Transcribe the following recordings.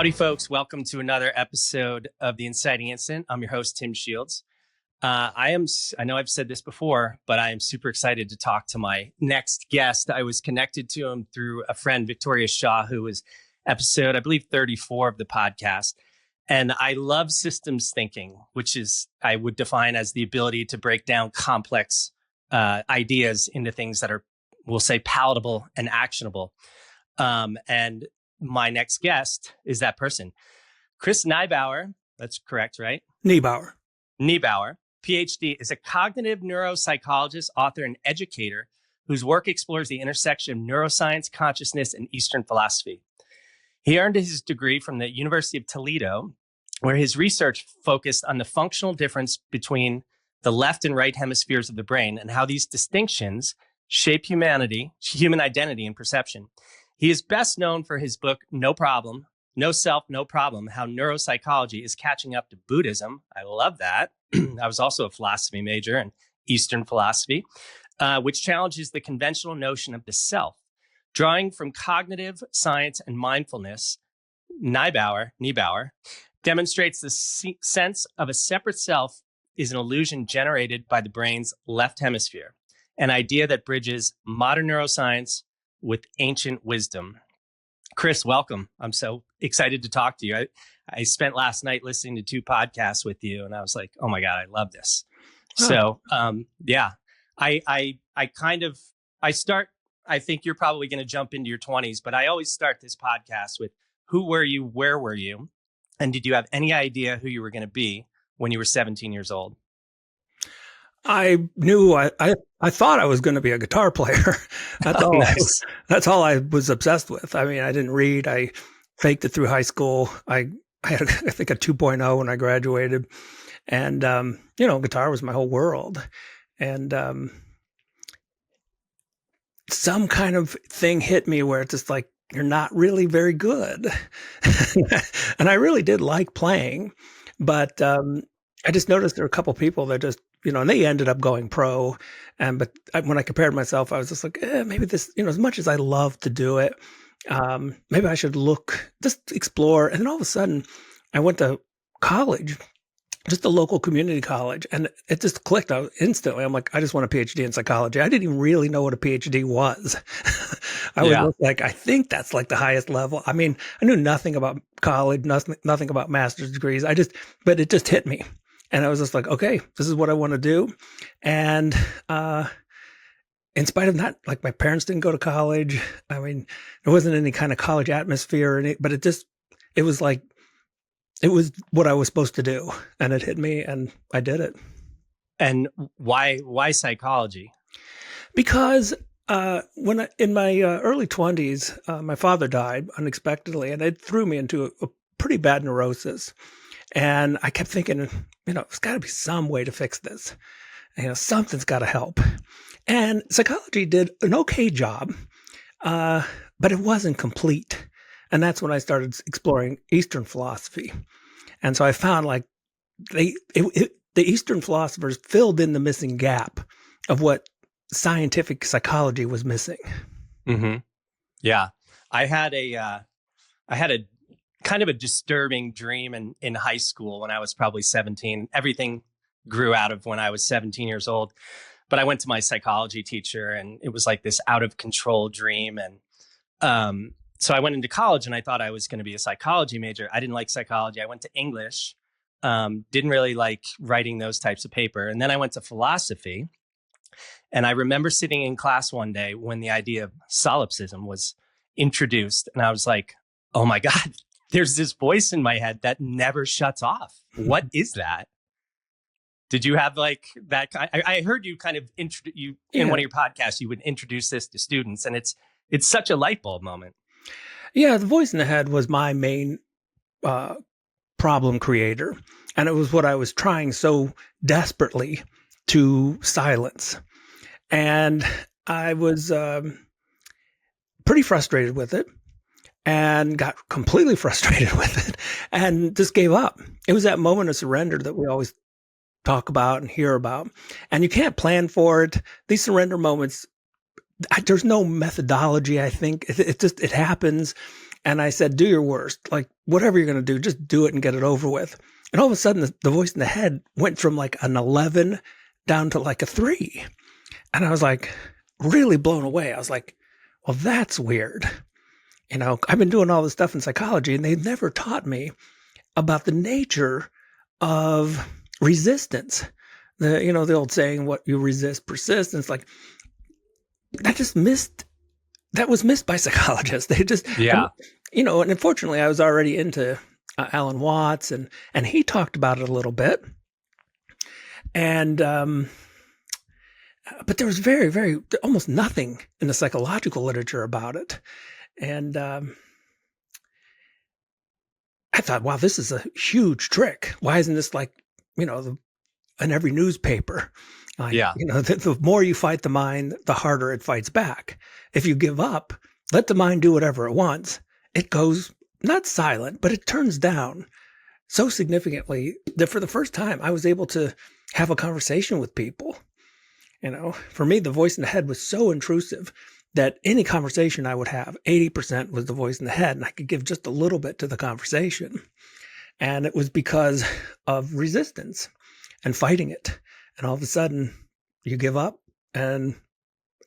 Howdy, folks. Welcome to another episode of The Inciting Incident. I'm your host, Tim Shields. I know I've said this before, but I am super excited to talk to my next guest. I was connected to him through a friend, Victoria Shaw, who was episode, I believe, 34 of the podcast. And I love systems thinking, which is, I would define as the ability to break down complex ideas into things that are, we'll say, palatable and actionable. And my next guest is that person, Chris Niebauer. That's correct, right? Niebauer, PhD, is a cognitive neuropsychologist, author, and educator whose work explores the intersection of neuroscience, consciousness, and Eastern philosophy. He earned his degree from the University of Toledo, where his research focused on the functional difference between the left and right hemispheres of the brain and how these distinctions shape human identity, and perception. He is best known for his book, No Self, No Problem, How Neuropsychology is Catching Up to Buddhism. I love that. I was also a philosophy major in Eastern philosophy, which challenges the conventional notion of the self. Drawing from cognitive science and mindfulness, Niebauer demonstrates the sense of a separate self is an illusion generated by the brain's left hemisphere, an idea that bridges modern neuroscience with ancient wisdom. Chris, welcome. I'm so excited to talk to you. I spent last night listening to 2 podcasts with you, and I was like, oh my God, I love this. Oh. So, I think you're probably going to jump into your 20s, but I always start this podcast with who were you, where were you, and did you have any idea who you were going to be when you were 17 years old? I knew I thought I was going to be a guitar player. That's all. Nice. That's all I was obsessed with. I mean, I didn't read. I faked it through high school. I had, I think, a 2.0 when I graduated, and guitar was my whole world. And some kind of thing hit me where it's just like, you're not really very good. And I really did like playing, but I just noticed there were a couple people that just, and they ended up going pro. But when I compared myself, I was just like, maybe this, as much as I love to do it, maybe I should just explore. And then all of a sudden I went to college, just a local community college, and it just clicked out instantly. I'm like, I just want a PhD in psychology. I didn't even really know what a PhD was. I was like, I think that's like the highest level. I mean, I knew nothing about college, nothing about master's degrees. But it just hit me. And I was just like, okay, this is what I want to do. And in spite of that, like, my parents didn't go to college. I mean, there wasn't any kind of college atmosphere but it was like, it was what I was supposed to do. And it hit me, and I did it. And why psychology? Because in my early 20s, my father died unexpectedly, and it threw me into a pretty bad neurosis. And I kept thinking, there's got to be some way to fix this. Something's got to help. And psychology did an okay job, but it wasn't complete. And that's when I started exploring Eastern philosophy. And so I found like the Eastern philosophers filled in the missing gap of what scientific psychology was missing. Mm-hmm. Yeah. I had a kind of a disturbing dream in high school when I was probably 17. Everything grew out of when I was 17 years old. But I went to my psychology teacher, and it was like this out of control dream. And so I went into college, and I thought I was going to be a psychology major. I didn't like psychology. I went to English, didn't really like writing those types of paper. And then I went to philosophy. And I remember sitting in class one day when the idea of solipsism was introduced. And I was like, oh my God, there's this voice in my head that never shuts off. What is that? Did you have like that? I heard you kind of in one of your podcasts, you would introduce this to students, and it's such a light bulb moment. Yeah, the voice in the head was my main problem creator. And it was what I was trying so desperately to silence. And I was pretty frustrated with it, and got completely frustrated with it, and just gave up. It was that moment of surrender that we always talk about and hear about. And you can't plan for it. These surrender moments, there's no methodology, I think. It happens. And I said, do your worst. Like, whatever you're going to do, just do it and get it over with. And all of a sudden, the voice in the head went from like an 11 down to like a 3. And I was like, really blown away. I was like, well, that's weird. I've been doing all this stuff in psychology, and they've never taught me about the nature of resistance. The old saying, what you resist persists. And it's like, that was missed by psychologists. They just, Yeah. and unfortunately I was already into Alan Watts, and he talked about it a little bit. And, but there was very, very, almost nothing in the psychological literature about it. And, I thought, wow, this is a huge trick. Why isn't this like, in every newspaper? Like, Yeah. the more you fight the mind, the harder it fights back. If you give up, let the mind do whatever it wants, it goes not silent, but it turns down so significantly that for the first time I was able to have a conversation with people. For me, the voice in the head was so intrusive that any conversation I would have, 80% was the voice in the head, and I could give just a little bit to the conversation. And it was because of resistance and fighting it. And all of a sudden you give up and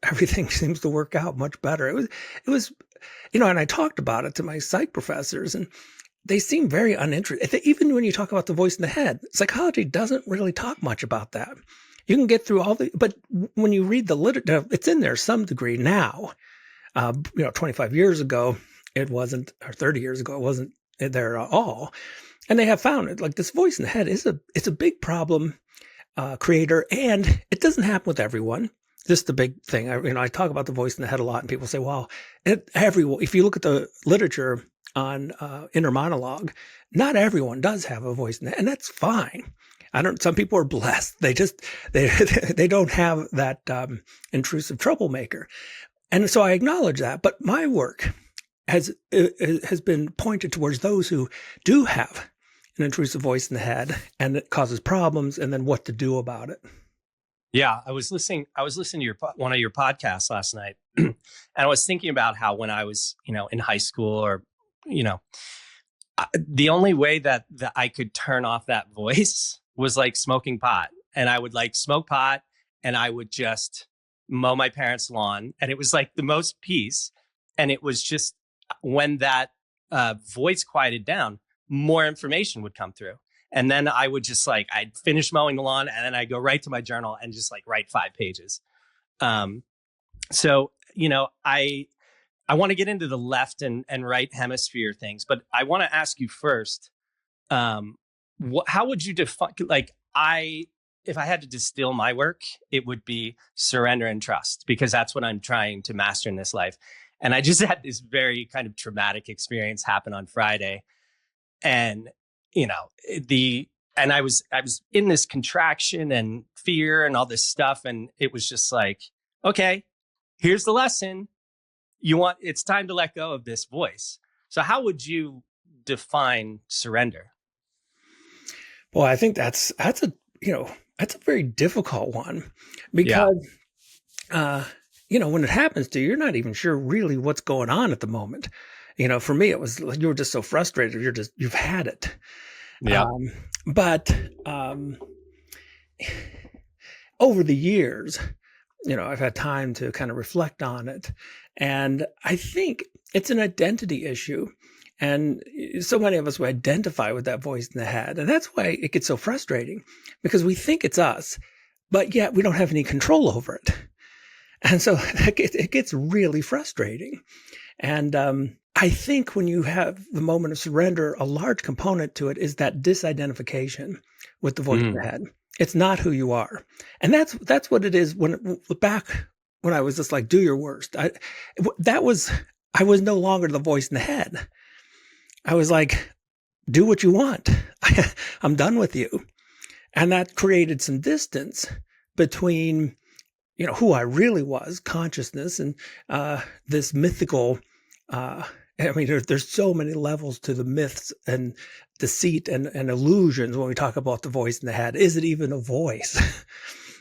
everything seems to work out much better. It was, and I talked about it to my psych professors, and they seem very uninterested. Even when you talk about the voice in the head, psychology doesn't really talk much about that. You can get through but when you read the literature, it's in there some degree now. 25 years ago, it wasn't, or 30 years ago, it wasn't there at all. And they have found it. Like, this voice in the head it's a big problem creator, and it doesn't happen with everyone. This is the big thing. I talk about the voice in the head a lot, and people say, well, if you look at the literature on inner monologue, not everyone does have a voice in the head, and that's fine. Some people are blessed. They don't have that intrusive troublemaker. And so I acknowledge that. But my work has been pointed towards those who do have an intrusive voice in the head, and it causes problems, and then what to do about it. Yeah, I was listening to one of your podcasts last night, and I was thinking about how when I was, in high school, or, the only way that I could turn off that voice was like smoking pot. And I would like smoke pot, and I would just mow my parents' lawn, and it was like the most peace. And it was just when that voice quieted down, more information would come through. And then I would just I'd finish mowing the lawn, and then I'd go right to my journal and just write 5 pages. So, I want to get into the left and right hemisphere things, but I want to ask you first, how would you define, if I had to distill my work, it would be surrender and trust, because that's what I'm trying to master in this life. And I just had this very kind of traumatic experience happen on Friday. And, I was in this contraction and fear and all this stuff. And it was just okay, here's the lesson. It's time to let go of this voice. So how would you define surrender? Well, I think that's a very difficult one, because, when it happens to you, you're not even sure really what's going on at the moment. For me, it was like you were just so frustrated. You've had it. Yeah. But over the years, I've had time to kind of reflect on it. And I think it's an identity issue. And so many of us will identify with that voice in the head. And that's why it gets so frustrating, because we think it's us, but yet we don't have any control over it. And so it gets really frustrating. And I think when you have the moment of surrender, a large component to it is that disidentification with the voice in the head. It's not who you are. And that's what it is back when I was just do your worst. I was no longer the voice in the head. I was do what you want. I'm done with you. And that created some distance between, who I really was, consciousness, and this mythical, there's so many levels to the myths and deceit and illusions when we talk about the voice in the head. Is it even a voice?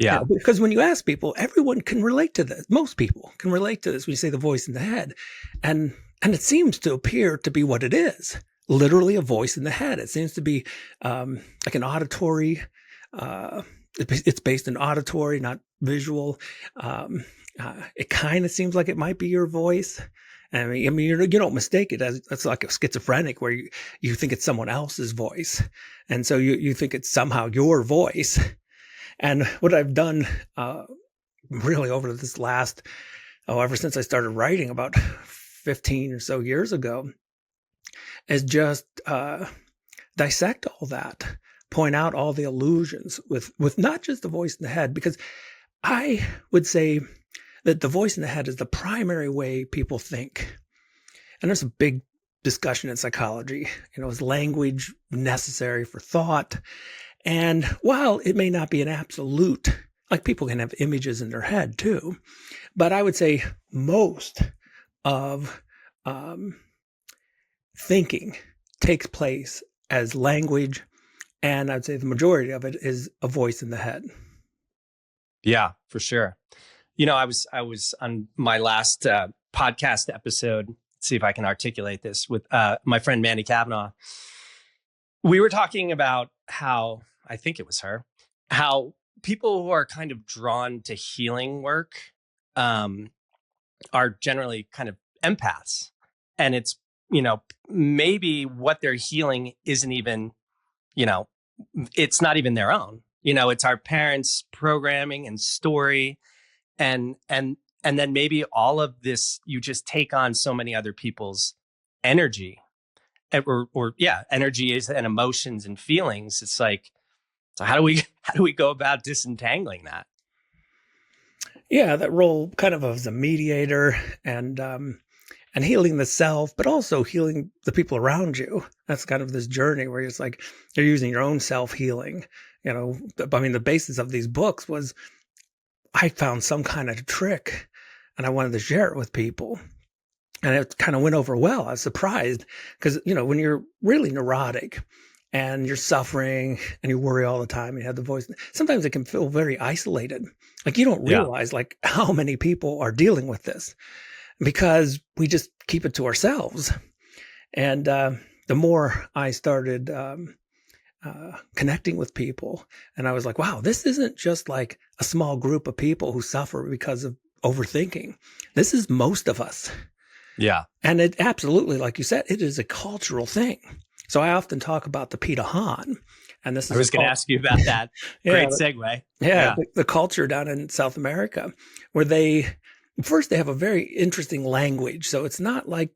Yeah. Because when you ask people, everyone can relate to this. Most people can relate to this when you say the voice in the head. And And it seems to appear to be what it is, literally a voice in the head. It seems to be like an auditory, it's based in auditory, not visual. It kind of seems like it might be your voice. I mean, you don't mistake it as it's like a schizophrenic where you think it's someone else's voice. And so you think it's somehow your voice. And what I've done really over this last, ever since I started writing about 15 or so years ago, is just dissect all that, point out all the illusions with not just the voice in the head, because I would say that the voice in the head is the primary way people think. And there's a big discussion in psychology, is language necessary for thought? And while it may not be an absolute, like people can have images in their head too, but I would say most of thinking takes place as language, and I'd say the majority of it is a voice in the head. Yeah, for sure. I was on my last podcast episode. Let's see if I can articulate this with my friend Mandy Kavanaugh. We were talking about how, I think it was her, how people who are kind of drawn to healing work are generally kind of empaths. And it's, maybe what they're healing isn't even, it's not even their own. It's our parents' programming and story. And then maybe all of this, you just take on so many other people's energy energy is and emotions and feelings. It's like, so how do we go about disentangling that? Yeah, that role kind of as a mediator and healing the self, but also healing the people around you. That's kind of this journey where it's like you're using your own self-healing. The basis of these books was I found some kind of trick and I wanted to share it with people. And it kind of went over well. I was surprised because, when you're really neurotic and you're suffering and you worry all the time, you have the voice, sometimes it can feel very isolated. Like you don't realize like how many people are dealing with this because we just keep it to ourselves. And the more I started connecting with people, and I was like, wow, this isn't just like a small group of people who suffer because of overthinking. This is most of us. Yeah. And it absolutely, like you said, it is a cultural thing. So I often talk about the Peter Han. And this is I was going to ask you about that. Great segue. Yeah. The culture down in South America where they have a very interesting language. So it's not like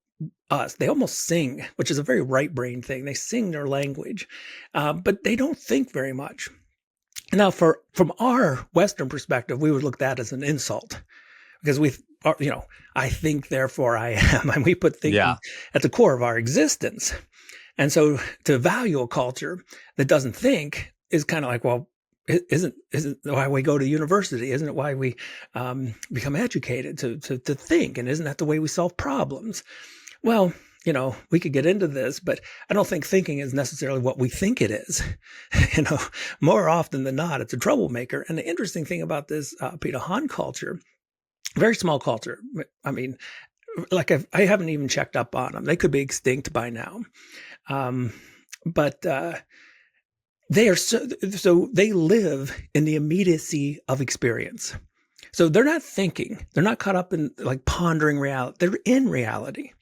us. They almost sing, which is a very right brain thing. They sing their language, but they don't think very much. Now, from our Western perspective, we would look at that as an insult because I think, therefore I am. And we put thinking at the core of our existence. And so to value a culture that doesn't think is kind of like, well, isn't why we go to university? Isn't it why we become educated to think? And isn't that the way we solve problems? Well, we could get into this, but I don't think thinking is necessarily what we think it is. More often than not, it's a troublemaker. And the interesting thing about this Peter Han culture, very small culture. I mean, like I haven't even checked up on them. They could be extinct by now. But they are so they live in the immediacy of experience. So they're not thinking. They're not caught up in like pondering reality. They're in reality.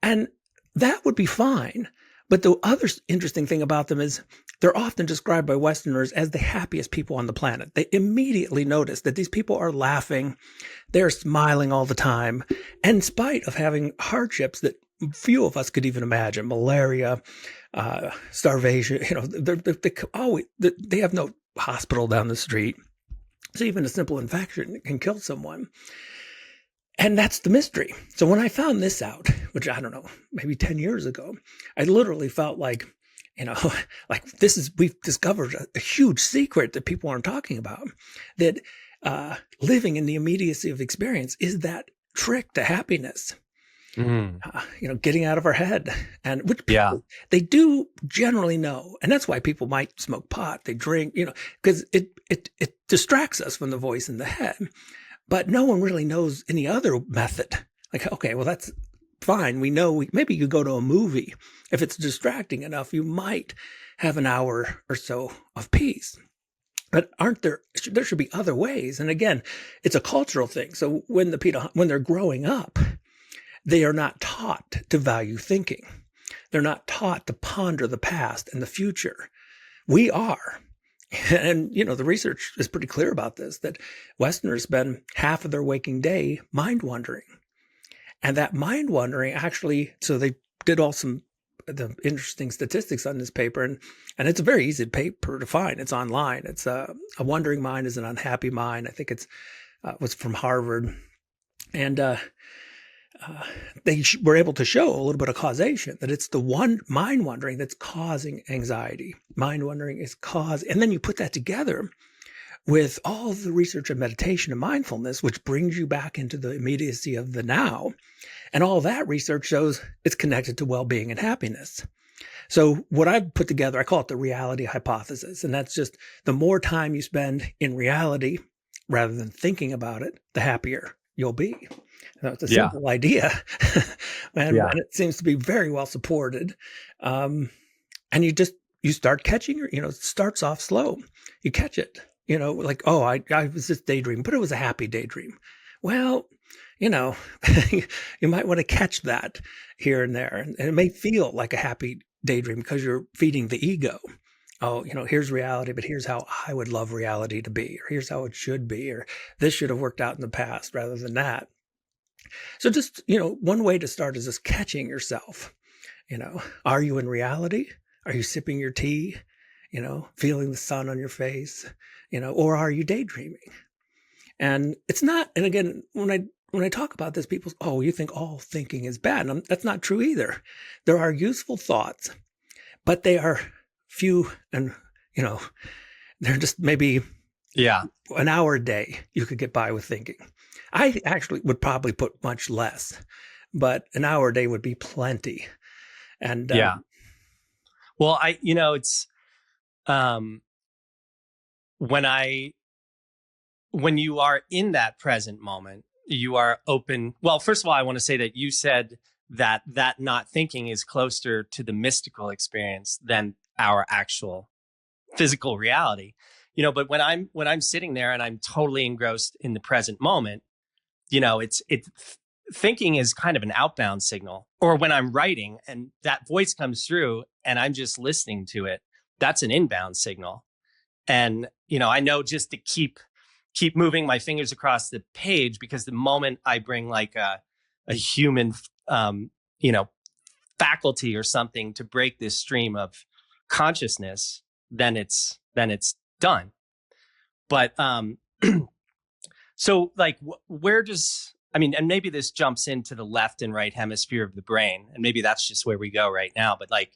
And that would be fine. But the other interesting thing about them is they're often described by Westerners as the happiest people on the planet. They immediately notice that these people are laughing. They're smiling all the time, in spite of having hardships that few of us could even imagine: malaria, starvation. They have no hospital down the street. So even a simple infection can kill someone. And that's the mystery. So when I found this out, which I don't know, maybe 10 years ago, I literally felt like, we've discovered a huge secret that people aren't talking about, that living in the immediacy of experience is that trick to happiness. Getting out of our head, and which people, they do generally know. And that's why people might smoke pot, they drink, because it distracts us from the voice in the head. But no one really knows any other method. Like, okay, well, that's fine. We know maybe you go to a movie. If it's distracting enough, you might have an hour or so of peace. But there should be other ways. And again, it's a cultural thing. So when they're growing up, they are not taught to value thinking. They're not taught to ponder the past and the future. We are. And, the research is pretty clear about this, that Westerners spend half of their waking day mind wandering. And that mind wandering actually, so they did the interesting statistics on this paper, and it's a very easy paper to find. It's online. It's a wandering mind is an unhappy mind. I think it was from Harvard. And they were able to show a little bit of causation, that it's the one mind wandering that's causing anxiety. Mind wandering is and then you put that together with all of the research on meditation and mindfulness, which brings you back into the immediacy of the now. And all that research shows it's connected to well-being and happiness. So what I've put together, I call it the reality hypothesis. And that's just the more time you spend in reality rather than thinking about it, the happier you'll be. Now, it's a simple idea, and it seems to be very well supported. And you start catching, it starts off slow. You catch it, like, oh, I was just daydreaming, but it was a happy daydream. Well, you might want to catch that here and there. And it may feel like a happy daydream because you're feeding the ego. Oh, here's reality, but here's how I would love reality to be, or here's how it should be, or this should have worked out in the past rather than that. So just, one way to start is just catching yourself. Are you in reality? Are you sipping your tea? Feeling the sun on your face? Or are you daydreaming? And it's not, and again, when I talk about this, people, oh, you think all thinking is bad. And that's not true either. There are useful thoughts, but they are few and, they're just maybe an hour a day you could get by with thinking. I actually would probably put much less, but an hour a day would be plenty. And well, it's when you are in that present moment, you are open. Well, first of all, I want to say that you said that not thinking is closer to the mystical experience than our actual physical reality. But when I'm sitting there and I'm totally engrossed in the present moment, it's thinking is kind of an outbound signal. Or when I'm writing and that voice comes through and I'm just listening to it, that's an inbound signal. And, I know just to keep moving my fingers across the page, because the moment I bring like a human, faculty or something to break this stream of consciousness, then it's done. But, so like, and maybe this jumps into the left and right hemisphere of the brain, and maybe that's just where we go right now. But like,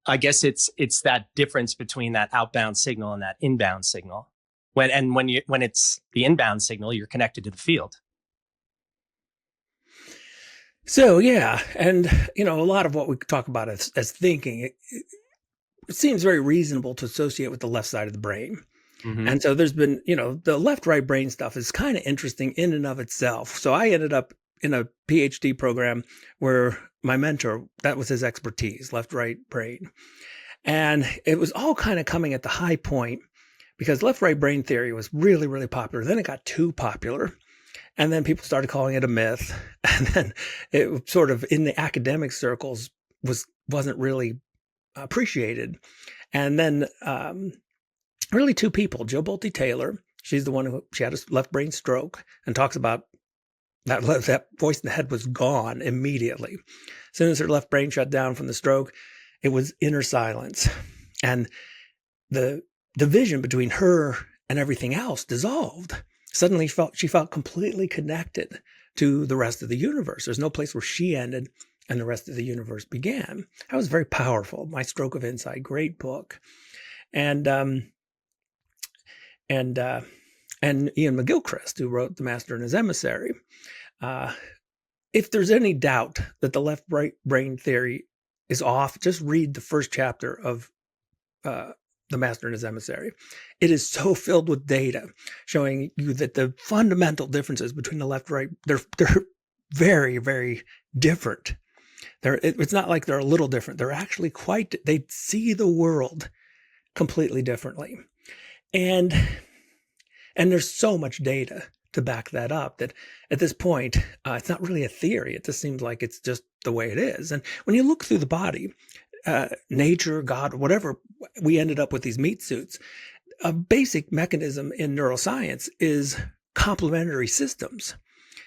I guess it's that difference between that outbound signal and that inbound signal. When it's the inbound signal, you're connected to the field. So, yeah. And, a lot of what we talk about as thinking, it seems very reasonable to associate with the left side of the brain. Mm-hmm. And so there's been, the left-right brain stuff is kind of interesting in and of itself. So I ended up in a PhD program where my mentor, that was his expertise, left-right brain. And it was all kind of coming at the high point because left-right brain theory was really, really popular. Then it got too popular. And then people started calling it a myth. And then it sort of in the academic circles wasn't really appreciated. And then really two people, Jill Bolte Taylor, she's the one she had a left brain stroke and talks about that voice in the head was gone immediately. As soon as her left brain shut down from the stroke, it was inner silence. And the division between her and everything else dissolved. Suddenly she felt completely connected to the rest of the universe. There's no place where she ended and the rest of the universe began. That was very powerful. My Stroke of Insight, great book. And Ian McGilchrist, who wrote The Master and His Emissary. If there's any doubt that the left-right brain theory is off, just read the first chapter of The Master and His Emissary. It is so filled with data showing you that the fundamental differences between the left-right, they're very, very different. It's not like they're a little different. They're actually they see the world completely differently. And there's so much data to back that up that at this point, it's not really a theory. It just seems like it's just the way it is. And when you look through the body, nature, God, whatever, we ended up with these meat suits. A basic mechanism in neuroscience is complementary systems.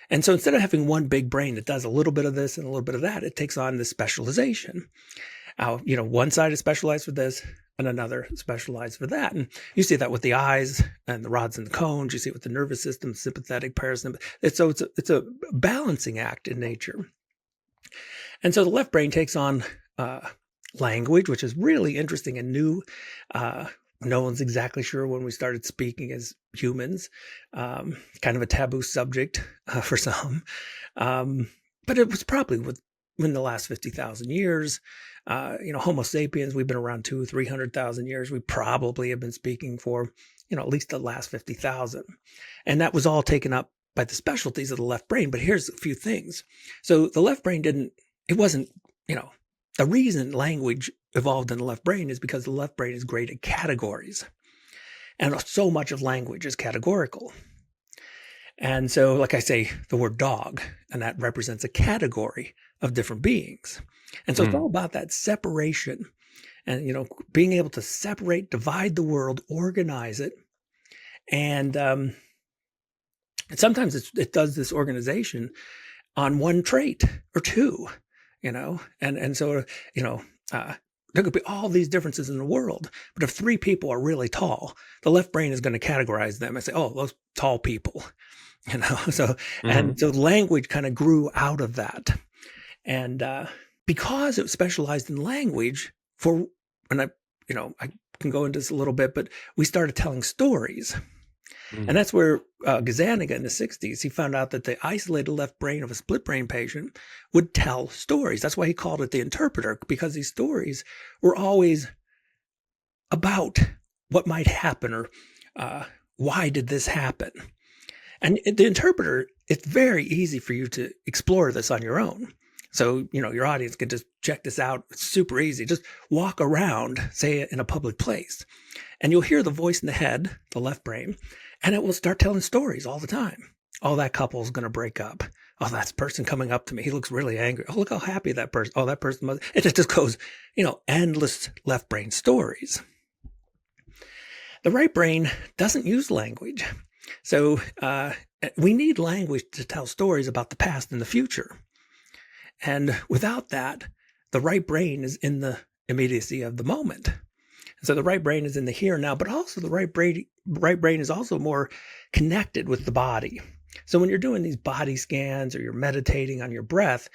And so instead of having one big brain that does a little bit of this and a little bit of that, it takes on this specialization. One side is specialized for this and another specialized for that. And you see that with the eyes and the rods and the cones. You see it with the nervous system, sympathetic, parasympathetic. It's a balancing act in nature. And so the left brain takes on language, which is really interesting and new. No one's exactly sure when we started speaking as humans. Kind of a taboo subject for some. But it was probably within the last 50,000 years. Homo sapiens, we've been around 200,000-300,000 years. We probably have been speaking for, at least the last 50,000. And that was all taken up by the specialties of the left brain. But here's a few things. So the left brain the reason language evolved in the left brain is because the left brain is great at categories. And so much of language is categorical. And so, like I say, the word dog, and that represents a category of different beings. And so it's all about that separation and, being able to separate, divide the world, organize it. And sometimes it does this organization on one trait or two, and so, there could be all these differences in the world, but if three people are really tall, the left brain is going to categorize them and say, oh, those tall people, so, and so language kind of grew out of that. And, because it was specialized in language and I can go into this a little bit, but we started telling stories. And that's where Gazzaniga in the 60s, he found out that the isolated left brain of a split brain patient would tell stories. That's why he called it the interpreter, because these stories were always about what might happen or why did this happen. And the interpreter, it's very easy for you to explore this on your own. So, your audience can just check this out. It's super easy. Just walk around, say in a public place, and you'll hear the voice in the head, the left brain, and it will start telling stories all the time. Oh, that couple's going to break up. Oh, that's person coming up to me. He looks really angry. Oh, look how happy that person. Oh, that person must. It just goes, endless left brain stories. The right brain doesn't use language. So we need language to tell stories about the past and the future. And without that, the right brain is in the immediacy of the moment. So the right brain is in the here and now, but also the right brain is also more connected with the body. So when you're doing these body scans or you're meditating on your breath,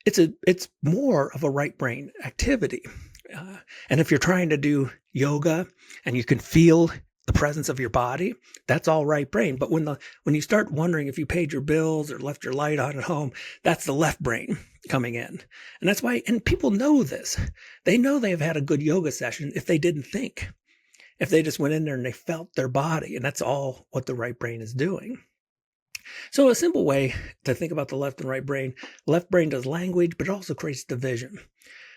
it's more of a right brain activity. And if you're trying to do yoga and you can feel the presence of your body, that's all right brain. But when you start wondering if you paid your bills or left your light on at home, that's the left brain coming in. And that's why, and people know this. They know they've had a good yoga session if they didn't think, if they just went in there and they felt their body. And that's all what the right brain is doing. So a simple way to think about the left and right brain does language, but it also creates division.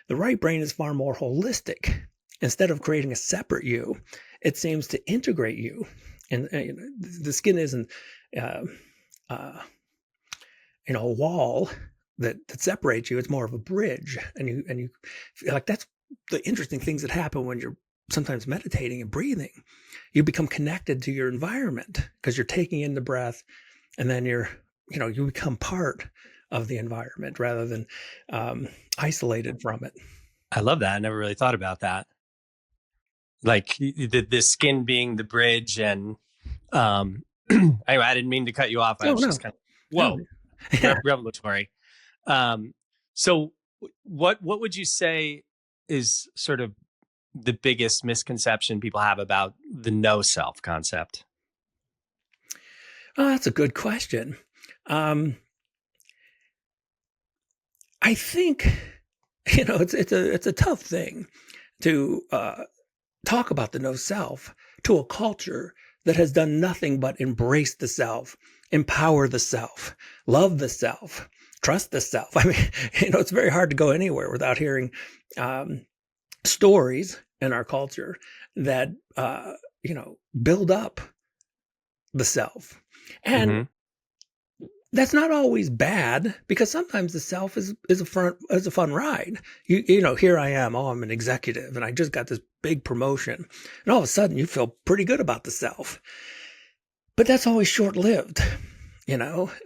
The right brain is far more holistic. Instead of creating a separate you, it seems to integrate you. And the skin isn't, a wall that separates you. It's more of a bridge. And you like, that's the interesting things that happen when you're sometimes meditating and breathing. You become connected to your environment because you're taking in the breath, and then you become part of the environment rather than isolated from it. I love that. I never really thought about that. Like the skin being the bridge, and anyway, I didn't mean to cut you off. I was just kind of, whoa, revelatory. So what would you say is sort of the biggest misconception people have about the no self concept? Oh, that's a good question. I think, it's a tough thing to talk about the no self to a culture that has done nothing but embrace the self, empower the self, love the self. trust the self. I mean, it's very hard to go anywhere without hearing stories in our culture that, build up the self. And Mm-hmm. that's not always bad, because sometimes the self is a fun ride. Here I am. Oh, I'm an executive and I just got this big promotion. And all of a sudden you feel pretty good about the self. But that's always short-lived. I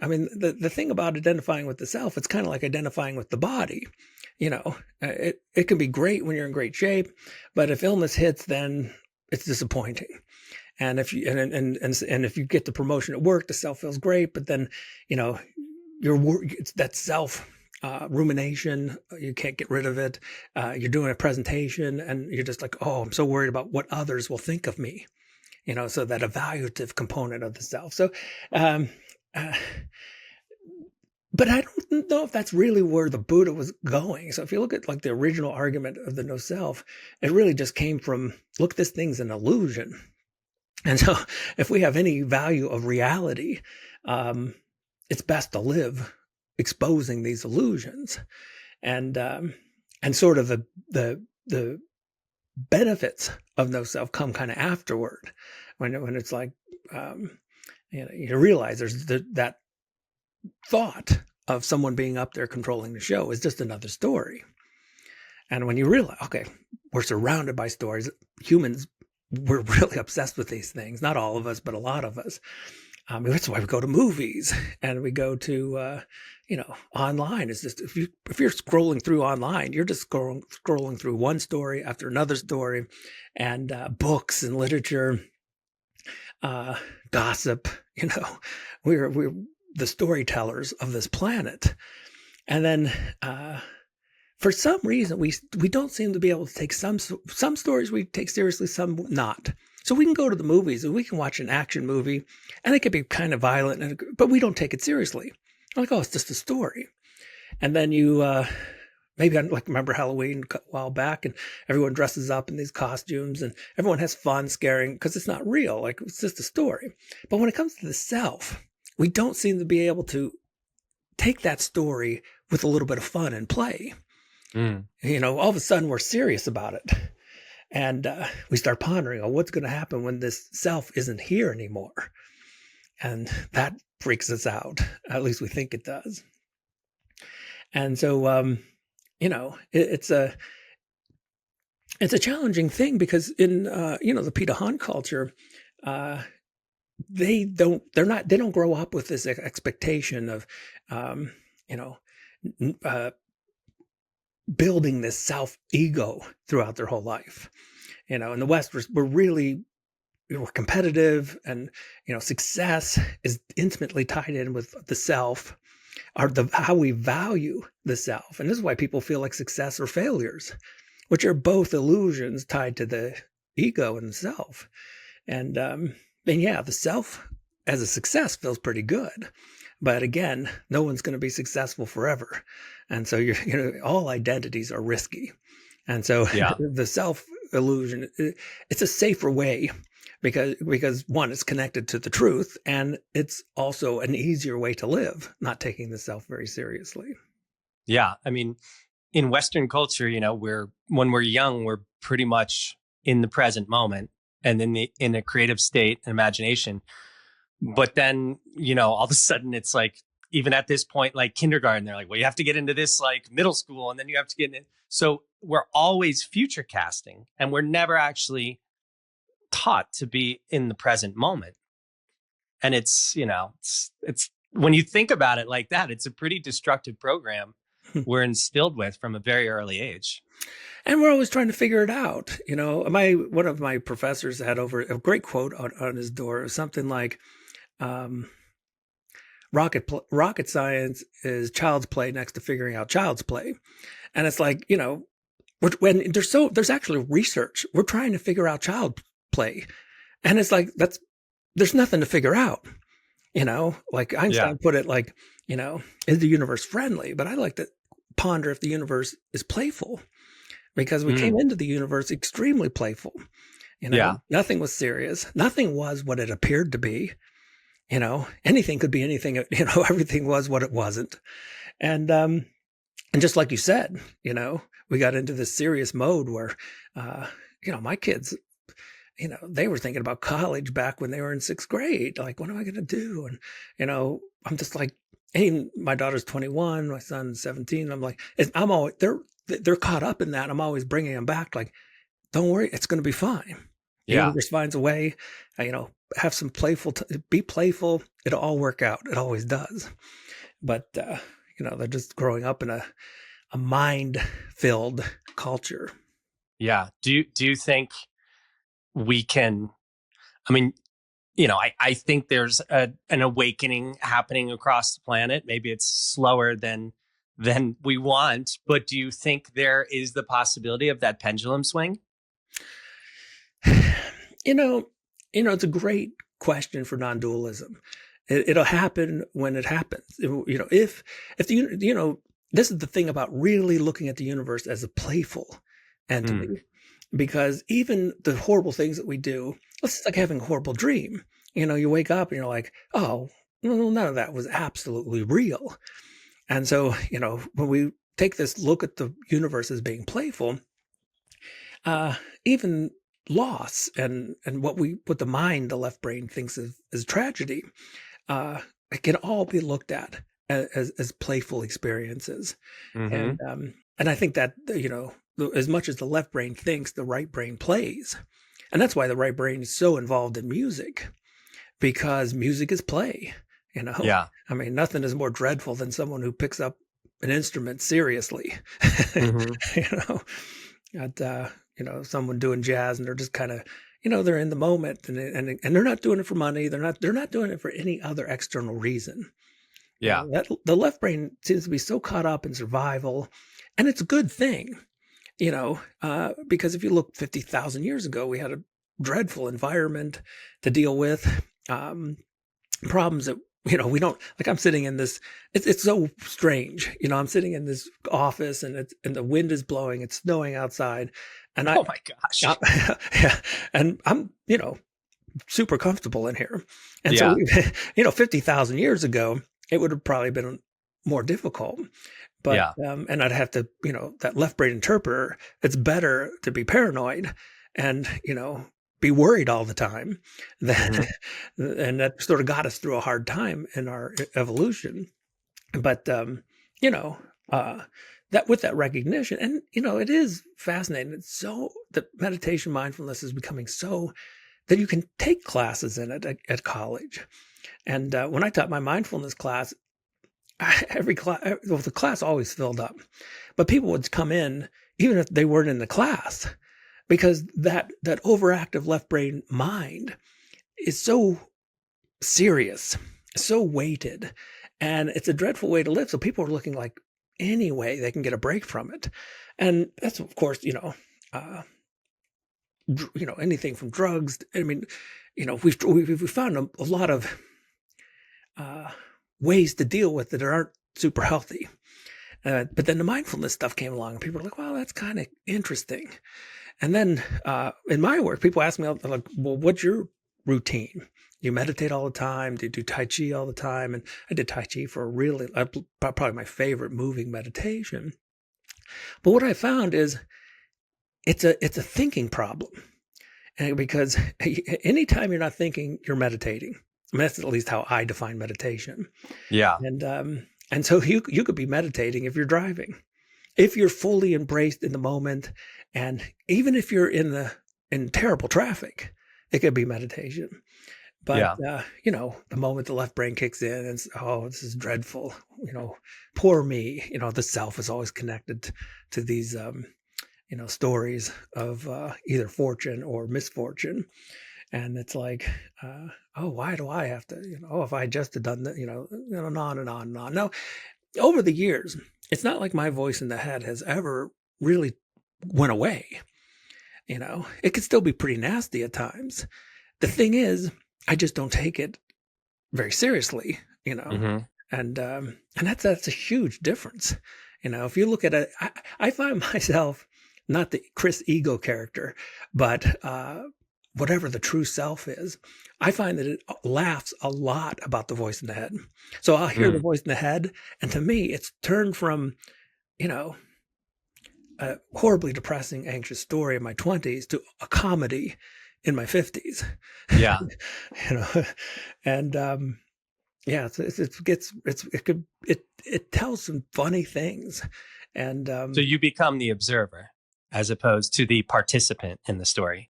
mean, the thing about identifying with the self, it's kind of like identifying with the body. It can be great when you're in great shape, but if illness hits, then it's disappointing. And if you and if you get the promotion at work, the self feels great, but then it's that self rumination. You can't get rid of it. You're doing a presentation and you're just like, oh, I'm so worried about what others will think of me. So that evaluative component of the self. So, but I don't know if that's really where the Buddha was going. So if you look at like the original argument of the no self, it really just came from, look, this thing's an illusion. And so if we have any value of reality, it's best to live exposing these illusions, and sort of the benefits of no self come kind of afterward, when it's like, you realize there's that thought of someone being up there controlling the show is just another story. And when you realize, okay, we're surrounded by stories, humans, we're really obsessed with these things. Not all of us, but a lot of us. That's why we go to movies and we go to, online. It's just, if you're scrolling through online, you're just scrolling through one story after another story, and books and literature, gossip. We're the storytellers of this planet. And then, for some reason, we don't seem to be able to take some stories we take seriously, some not. So we can go to the movies and we can watch an action movie, and it could be kind of violent, but we don't take it seriously. I'm like, oh, it's just a story. And then you, maybe I remember Halloween a while back, and everyone dresses up in these costumes and everyone has fun scaring because it's not real. Like, it's just a story. But when it comes to the self, we don't seem to be able to take that story with a little bit of fun and play. All of a sudden we're serious about it. And we start pondering, what's going to happen when this self isn't here anymore? And that freaks us out. At least we think it does. And so, it's a challenging thing, because in, the Peter Han culture, they don't grow up with this expectation of, building this self-ego throughout their whole life. In the West, we're competitive, and, success is intimately tied in with the self, or how we value the self. And this is why people feel like success or failures, which are both illusions tied to the ego and the self. And the self as a success feels pretty good. But again, no one's going to be successful forever. And so all identities are risky. And so the self illusion, it's a safer way, because one, it's connected to the truth, and it's also an easier way to live, not taking the self very seriously. Yeah. I mean, in Western culture, when we're young, we're pretty much in the present moment and in a creative state and imagination. But then, all of a sudden it's like, even at this point, like kindergarten, they're like, well, you have to get into this like middle school, and then you have to get in. So we're always future casting, and we're never actually taught to be in the present moment. And it's when you think about it like that, it's a pretty destructive program we're instilled with from a very early age. And we're always trying to figure it out. One of my professors had over a great quote on his door. It was something like, rocket science is child's play next to figuring out child's play. And it's like, when there's actually research, we're trying to figure out child play. And it's like, there's nothing to figure out, like Einstein put it, like, is the universe friendly? But I like to ponder if the universe is playful, because we came into the universe extremely playful. Nothing was serious. Nothing was what it appeared to be. Anything could be anything. Everything was what it wasn't. And just like you said, we got into this serious mode where, my kids, they were thinking about college back when they were in sixth grade. Like, what am I going to do? And, I'm just like, hey, my daughter's 21, my son's 17. I'm like, I'm always, they're caught up in that. I'm always bringing them back. Like, don't worry, it's going to be fine. The Yeah. universe finds a way, have some be playful. It'll all work out. It always does. But, they're just growing up in a mind-filled culture. Yeah. Do you think we can, I mean, I think there's an awakening happening across the planet. Maybe it's slower than we want, but do you think there is the possibility of that pendulum swing? It's a great question for non-dualism. It'll happen when it happens. If this is the thing about really looking at the universe as a playful entity, because even the horrible things that we do, it's like having a horrible dream. You wake up and you're like, oh, no, none of that was absolutely real. And so, when we take this look at the universe as being playful, even loss and what the mind, the left brain, thinks is tragedy, it can all be looked at as playful experiences. And I think that, as much as the left brain thinks, the right brain plays. And that's why the right brain is so involved in music, because music is play, Yeah. I mean, nothing is more dreadful than someone who picks up an instrument seriously. Someone doing jazz and they're just kind of, they're in the moment and they're not doing it for money. They're not doing it for any other external reason. Yeah. The left brain seems to be so caught up in survival, and it's a good thing, because if you look 50,000 years ago, we had a dreadful environment to deal with, problems that, we don't, like, I'm sitting in this, it's so strange. I'm sitting in this office and the wind is blowing, it's snowing outside. And oh my gosh. Yeah. And I'm, super comfortable in here. And Yeah. so, 50,000 years ago, it would have probably been more difficult. But, and I'd have to, that left brain interpreter, it's better to be paranoid and, be worried all the time. And that sort of got us through a hard time in our evolution. But, that with that recognition, and, it is fascinating. It's so, the meditation mindfulness is becoming so that you can take classes in it at college. And when I taught my mindfulness class, the class always filled up, but people would come in even if they weren't in the class, because that overactive left brain mind is so serious, so weighted, and it's a dreadful way to live. So people are looking like any way they can get a break from it, and that's, of course, anything from drugs. I mean, we've found a lot of ways to deal with it that aren't super healthy. But then the mindfulness stuff came along and people were like, well, that's kind of interesting. And then in my work, people ask me, like, well, what's your routine? You meditate all the time? Do you do Tai Chi all the time? And I did Tai Chi for probably my favorite moving meditation. But what I found is it's a thinking problem. And because anytime you're not thinking, you're meditating. I mean, that's at least how I define meditation. Yeah. And so you could be meditating if you're driving, if you're fully embraced in the moment, and even if you're in terrible traffic, it could be meditation. But the moment the left brain kicks in, and this is dreadful. Poor me. The self is always connected to these stories of either fortune or misfortune. And it's like, why do I have to, if I just had done that, on and on and on. Now, over the years, it's not like my voice in the head has ever really went away. It could still be pretty nasty at times. The thing is, I just don't take it very seriously, and that's a huge difference. If you look at it, I find myself not the Chris ego character, but whatever the true self is, I find that it laughs a lot about the voice in the head. So I'll hear the voice in the head, and to me, it's turned from, you know, a horribly depressing, anxious story in my 20s to a comedy in my 50s. Yeah. You know, and yeah, it tells some funny things, and So you become the observer as opposed to the participant in the story.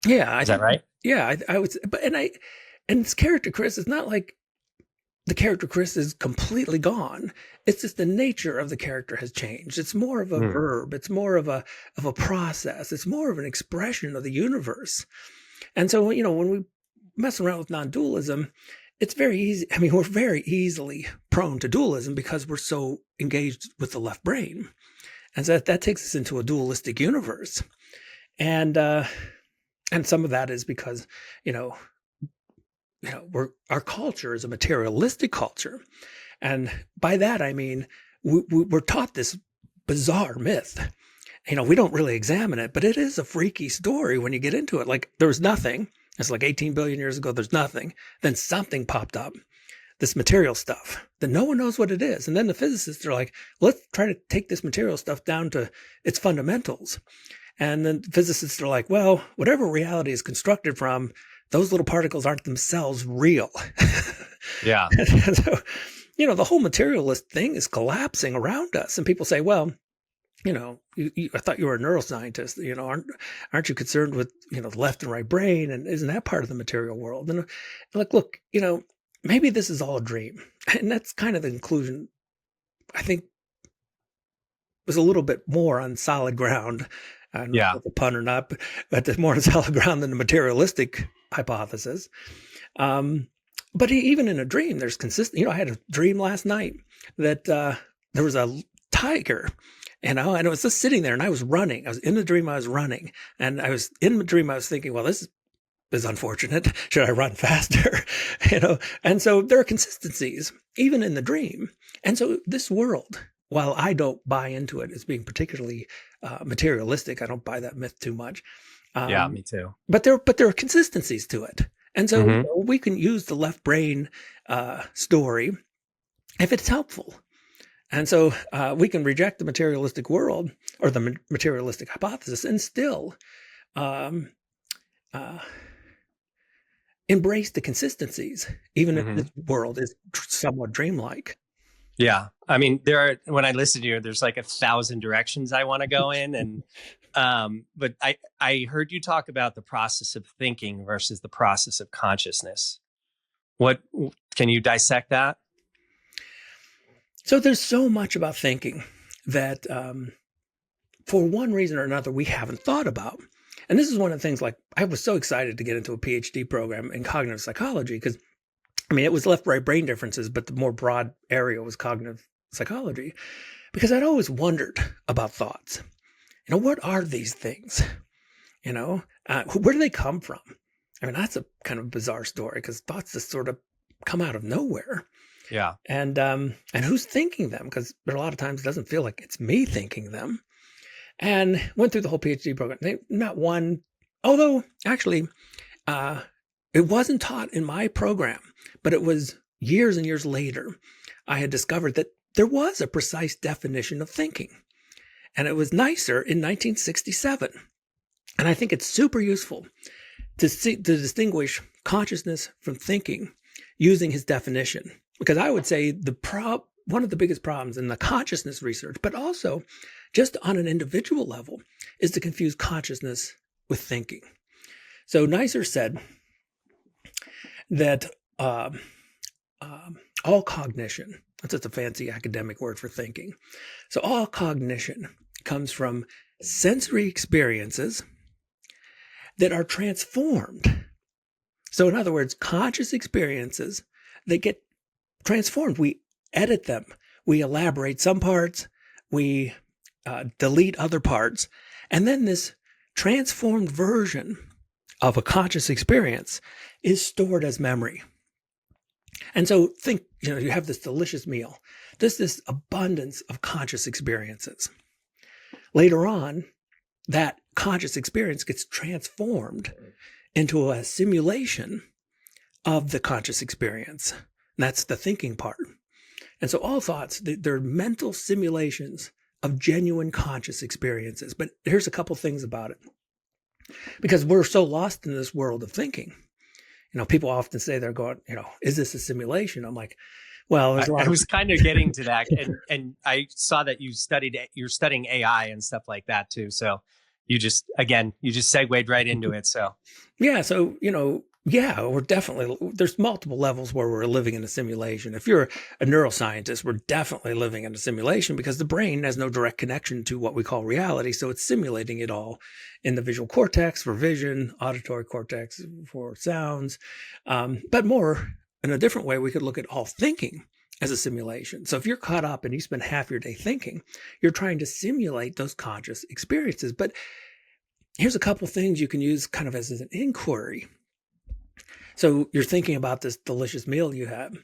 yeah, Is that right? Yeah, I would, and this character Chris is not like the character Chris is completely gone. It's just the nature of the character has changed. It's more of a verb. It's more of a process. It's more of an expression of the universe. And so, you know, when we mess around with non-dualism, it's very easy. I mean, we're very easily prone to dualism because we're so engaged with the left brain. And so that takes us into a dualistic universe. And some of that is because, our culture is a materialistic culture. And by that, I mean, we're taught this bizarre myth. You know, we don't really examine it, but it is a freaky story when you get into it. Like, there was nothing. It's like 18 billion years ago, there's nothing. Then something popped up, this material stuff that no one knows what it is. And then the physicists are like, let's try to take this material stuff down to its fundamentals. And then physicists are like, well, whatever reality is constructed from, those little particles aren't themselves real. Yeah. And so, you know, the whole materialist thing is collapsing around us. And people say, well, you know, I thought you were a neuroscientist. You know, aren't you concerned with, you know, the left and right brain? And isn't that part of the material world? And like, look, you know, maybe this is all a dream. And that's kind of the conclusion, I think, was a little bit more on solid ground. I don't know if that's a pun or not, but it's more on solid ground than the materialistic hypothesis. But even in a dream, there's consistent. You know, I had a dream last night that there was a tiger, you know, and it was just sitting there, and I was running. I was in the dream. I was running, and I was in the dream. I was thinking, well, this is unfortunate. Should I run faster? You know, and so there are consistencies even in the dream. And so this world, while I don't buy into it as being particularly materialistic, I don't buy that myth too much. Yeah, me too. But there are consistencies to it. And so you know, we can use the left brain story if it's helpful. And so we can reject the materialistic world or the materialistic hypothesis and still embrace the consistencies, even if this world is somewhat dreamlike. Yeah. I mean, when I listen to you, there's like 1,000 directions I want to go in. And, but I heard you talk about the process of thinking versus the process of consciousness. Can you dissect that? So there's so much about thinking that, for one reason or another, we haven't thought about. And this is one of the things, like, I was so excited to get into a PhD program in cognitive psychology because, I mean, it was left-right brain differences, but the more broad area was cognitive psychology, because I'd always wondered about thoughts. You know, what are these things? You know, where do they come from? I mean, that's a kind of bizarre story because thoughts just sort of come out of nowhere. Yeah. And who's thinking them? Because there are a lot of times it doesn't feel like it's me thinking them. And went through the whole PhD program. Not one, although actually, it wasn't taught in my program, but it was years and years later, I had discovered that there was a precise definition of thinking. And it was Neisser in 1967. And I think it's super useful to distinguish consciousness from thinking using his definition. Because I would say one of the biggest problems in the consciousness research, but also just on an individual level, is to confuse consciousness with thinking. So Neisser said that all cognition, that's just a fancy academic word for thinking. So all cognition comes from sensory experiences that are transformed. So in other words, conscious experiences, they get transformed. We edit them. We elaborate some parts. We delete other parts. And then this transformed version of a conscious experience is stored as memory. And so think, you know, you have this delicious meal. There's this abundance of conscious experiences. Later on, that conscious experience gets transformed into a simulation of the conscious experience. And that's the thinking part. And so all thoughts, they're mental simulations of genuine conscious experiences. But here's a couple things about it. Because we're so lost in this world of thinking. People often say they're going, is this a simulation? I'm like, well, there's a lot I was kind of getting to that. And I saw that you're studying AI and stuff like that too. So you just segued right into it. So, yeah. So, we're definitely, there's multiple levels where we're living in a simulation. If you're a neuroscientist, we're definitely living in a simulation because the brain has no direct connection to what we call reality. So it's simulating it all in the visual cortex for vision, auditory cortex for sounds. But more in a different way, we could look at all thinking as a simulation. So if you're caught up and you spend half your day thinking, you're trying to simulate those conscious experiences. But here's a couple things you can use kind of as an inquiry. So you're thinking about this delicious meal you had.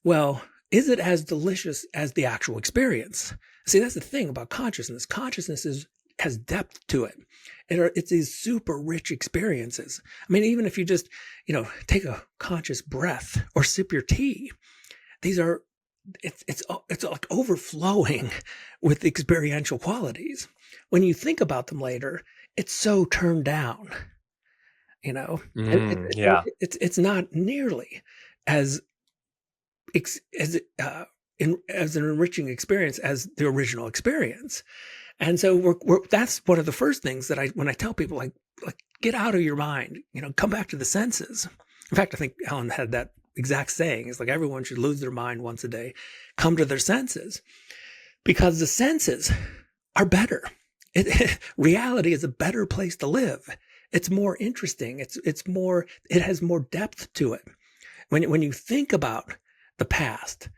Well, is it as delicious as the actual experience? See, that's the thing about consciousness. Consciousness has depth to it. It's these super rich experiences. I mean, even if you just, take a conscious breath or sip your tea, it's like overflowing with experiential qualities. When you think about them later, it's so turned down. yeah. It's not nearly as an enriching experience as the original experience. And so that's one of the first things that when I tell people, like get out of your mind, come back to the senses. In fact, I think Ellen had that exact saying. It's like everyone should lose their mind once a day, come to their senses, because the senses are better. Reality is a better place to live. It's more interesting. It has more depth to it. When you think about the past,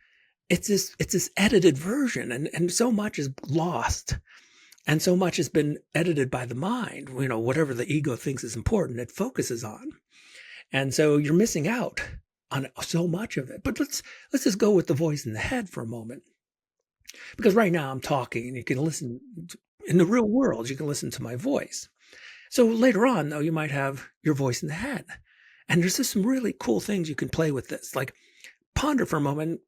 it's this edited version, and so much is lost, and so much has been edited by the mind. Whatever the ego thinks is important, it focuses on, and so you're missing out on so much of it. But let's just go with the voice in the head for a moment, because right now I'm talking, and you can listen in the real world. You can listen to my voice. So later on, though, you might have your voice in the head. And there's just some really cool things you can play with this. Like, ponder for a moment,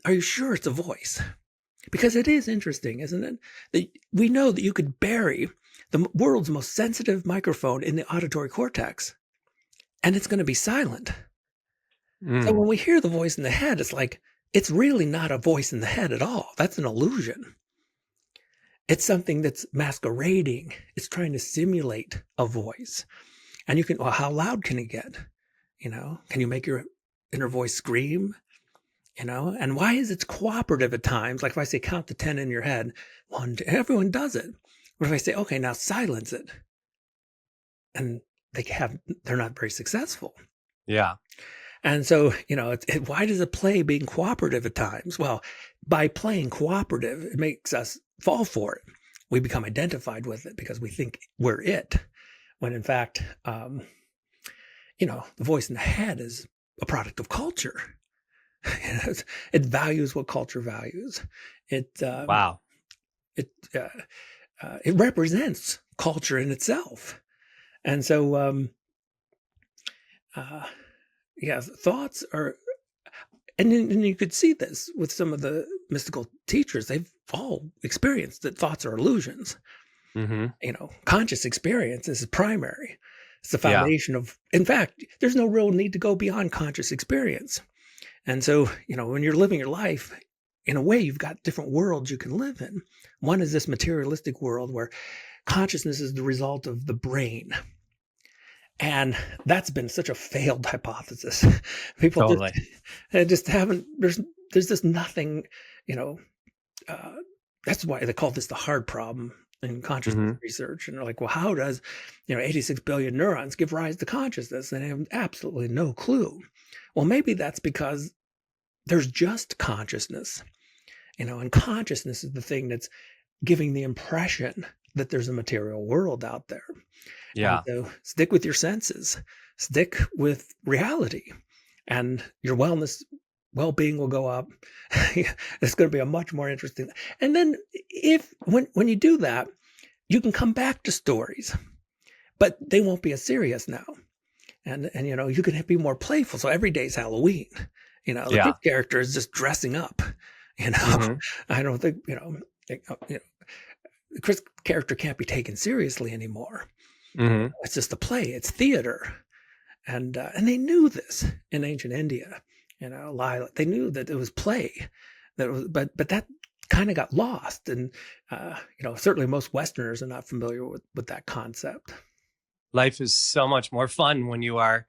are you sure it's a voice? Because it is interesting, isn't it? That we know that you could bury the world's most sensitive microphone in the auditory cortex, and it's going to be silent. So when we hear the voice in the head, it's like, it's really not a voice in the head at all. That's an illusion. It's something that's masquerading. It's trying to simulate a voice. And how loud can it get? Can you make your inner voice scream? And why is it cooperative at times? Like if I say, count to 10 in your head, 1, 2, everyone does it. But if I say, okay, now silence it, and they're not very successful. Yeah. And so, why does it play being cooperative at times? Well, by playing cooperative, it makes us fall for it. We become identified with it because we think we're it. When in fact, the voice in the head is a product of culture. It values what culture values. Wow. It represents culture in itself. And so, thoughts are, and you could see this with some of the mystical teachers. They've all experienced that thoughts are illusions. Mm-hmm. Conscious experience is primary. It's the foundation of, in fact, there's no real need to go beyond conscious experience. And so, when you're living your life, in a way, you've got different worlds you can live in. One is this materialistic world where consciousness is the result of the brain. And that's been such a failed hypothesis. People Totally. just haven't, there's just nothing, that's why they call this the hard problem in consciousness research. And they're like, well, how does, 86 billion neurons give rise to consciousness? And they have absolutely no clue. Well, maybe that's because there's just consciousness, and consciousness is the thing that's giving the impression that there's a material world out there. Yeah. And so stick with your senses, stick with reality, and your well-being will go up. It's going to be a much more interesting. And then when you do that, you can come back to stories. but they won't be as serious now. And you can be more playful. So every day's Halloween. The Yeah. Chris character is just dressing up. You know, Hmm. I don't think the Chris character can't be taken seriously anymore. Hmm. It's just a play. It's theater, and they knew this in ancient India. Lila, they knew that it was play. That was, but that kind of got lost, and certainly most Westerners are not familiar with that concept. Life is so much more fun when you are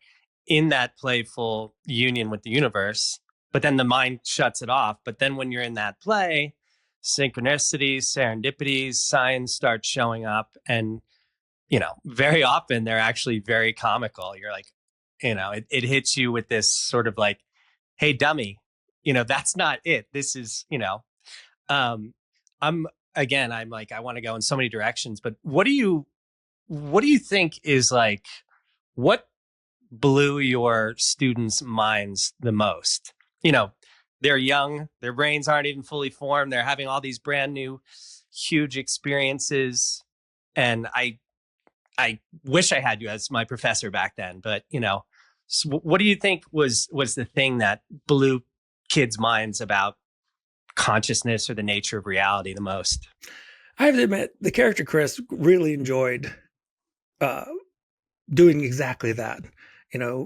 in that playful union with the universe, but then the mind shuts it off. But then when you're in that play, synchronicities, serendipities, signs start showing up. And, very often they're actually very comical. You're like, it hits you with this sort of like, hey, dummy, that's not it. This is, um, I'm like, I want to go in so many directions, but what do you think is like, what blew your students' minds the most? They're young, their brains aren't even fully formed. They're having all these brand new, huge experiences. And I wish I had you as my professor back then, but so what do you think was the thing that blew kids' minds about consciousness or the nature of reality the most? I have to admit, the character Chris really enjoyed uh, doing exactly that.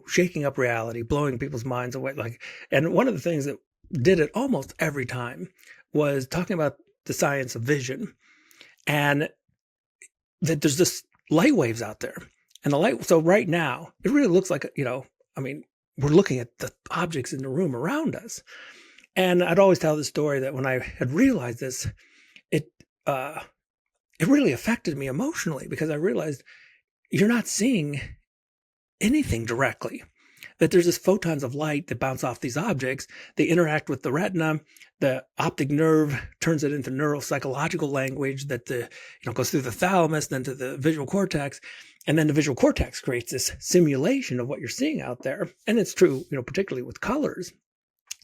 Shaking up reality, blowing people's minds away. And one of the things that did it almost every time was talking about the science of vision, and that there's this light waves out there, and the light. So right now, it really looks like I mean, we're looking at the objects in the room around us. And I'd always tell the story that when I had realized this, it uh, it really affected me emotionally, because I realized you're not seeing anything directly. That there's this photons of light that bounce off these objects. They interact with the retina. The optic nerve turns it into neuropsychological language that goes through the thalamus, then to the visual cortex, and then the visual cortex creates this simulation of what you're seeing out there. And it's true, particularly with colors,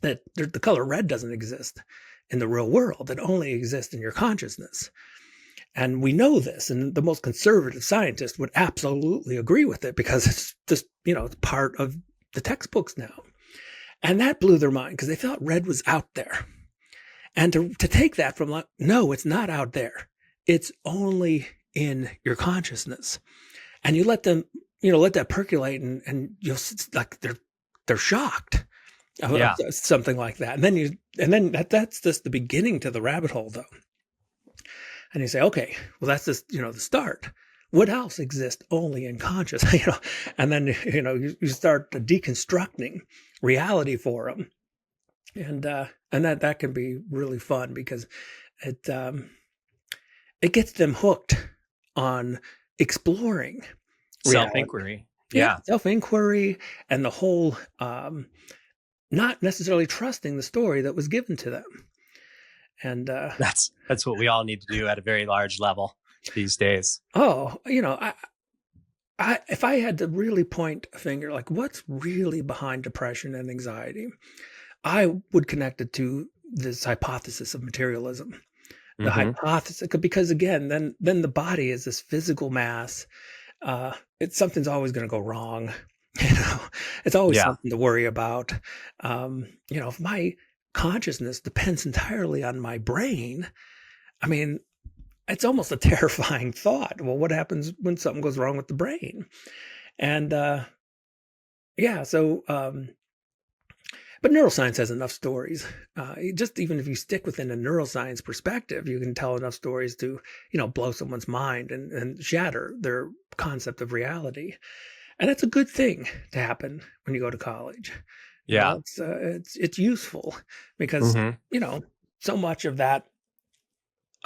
that the color red doesn't exist in the real world. It only exists in your consciousness. And we know this, and the most conservative scientists would absolutely agree with it, because it's just, it's part of the textbooks now. And that blew their mind, because they thought red was out there. And to take that from like, no, it's not out there. It's only in your consciousness. And you let them, let that percolate, and you'll like they're shocked of Yeah. something like that. And then that's just the beginning to the rabbit hole, though. And you say, okay, well, that's just, the start. What else exists only in consciousness? And then, you start deconstructing reality for them. And that can be really fun, because it gets them hooked on exploring reality. Self-inquiry. Yeah, Yeah. self-inquiry, and the whole not necessarily trusting the story that was given to them. And That's what we all need to do at a very large level these days. if I had to really point a finger, like what's really behind depression and anxiety, I would connect it to this hypothesis of materialism. The Mm-hmm. hypothesis, because again, then the body is this physical mass. Something's always going to go wrong. It's always Yeah. something to worry about. If my consciousness depends entirely on my brain, I mean, it's almost a terrifying thought. Well, what happens when something goes wrong with the brain? And so but neuroscience has enough stories. Just even if you stick within a neuroscience perspective, you can tell enough stories to, blow someone's mind and shatter their concept of reality. And that's a good thing to happen when you go to college. Yeah. It's useful, because Mm-hmm. so much of that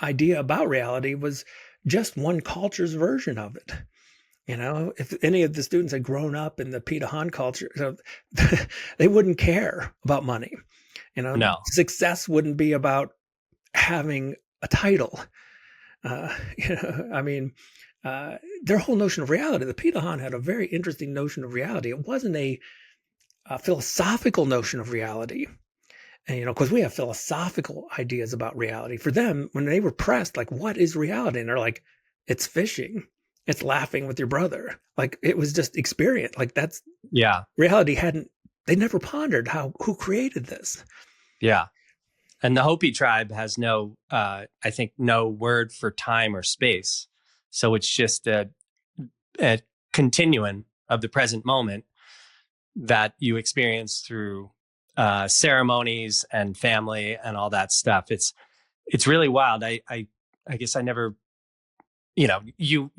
idea about reality was just one culture's version of it. If any of the students had grown up in the Peter Han culture, they wouldn't care about money. No. Success wouldn't be about having a title. I mean, their whole notion of reality, the Peter Han had a very interesting notion of reality. It wasn't a philosophical notion of reality. And, because we have philosophical ideas about reality. For them, when they were pressed, like, what is reality? And they're like, it's fishing. It's laughing with your brother. Like it was just experience. Like that's Yeah. reality they never pondered who created this. Yeah. And the Hopi tribe has I think, no word for time or space. So it's just a continuum of the present moment that you experience through ceremonies and family and all that stuff. It's really wild. I guess I never, you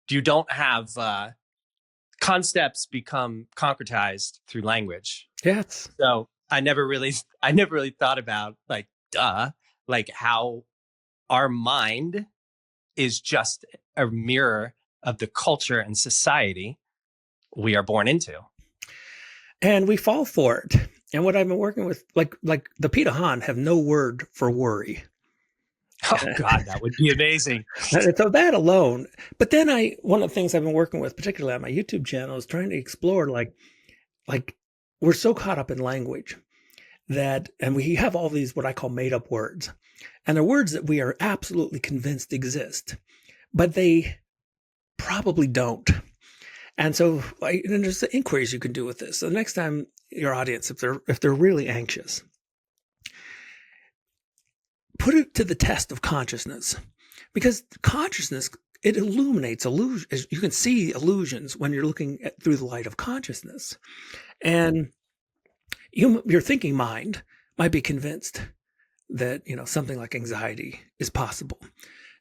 don't have concepts become concretized through language. Yes. So I never really thought about like how our mind is just a mirror of the culture and society we are born into. And we fall for it. And what I've been working with, like the Pitahan have no word for worry. Oh God, that would be amazing. So that alone. But then one of the things I've been working with, particularly on my YouTube channel, is trying to explore like we're so caught up in language and we have all these what I call made up words. And they're words that we are absolutely convinced exist, but they probably don't. And so and there's the inquiries you can do with this. So the next time your audience, if they're really anxious, put it to the test of consciousness, because consciousness, it illuminates illusions. You can see illusions when you're looking through the light of consciousness. And your thinking mind might be convinced that, something like anxiety is possible.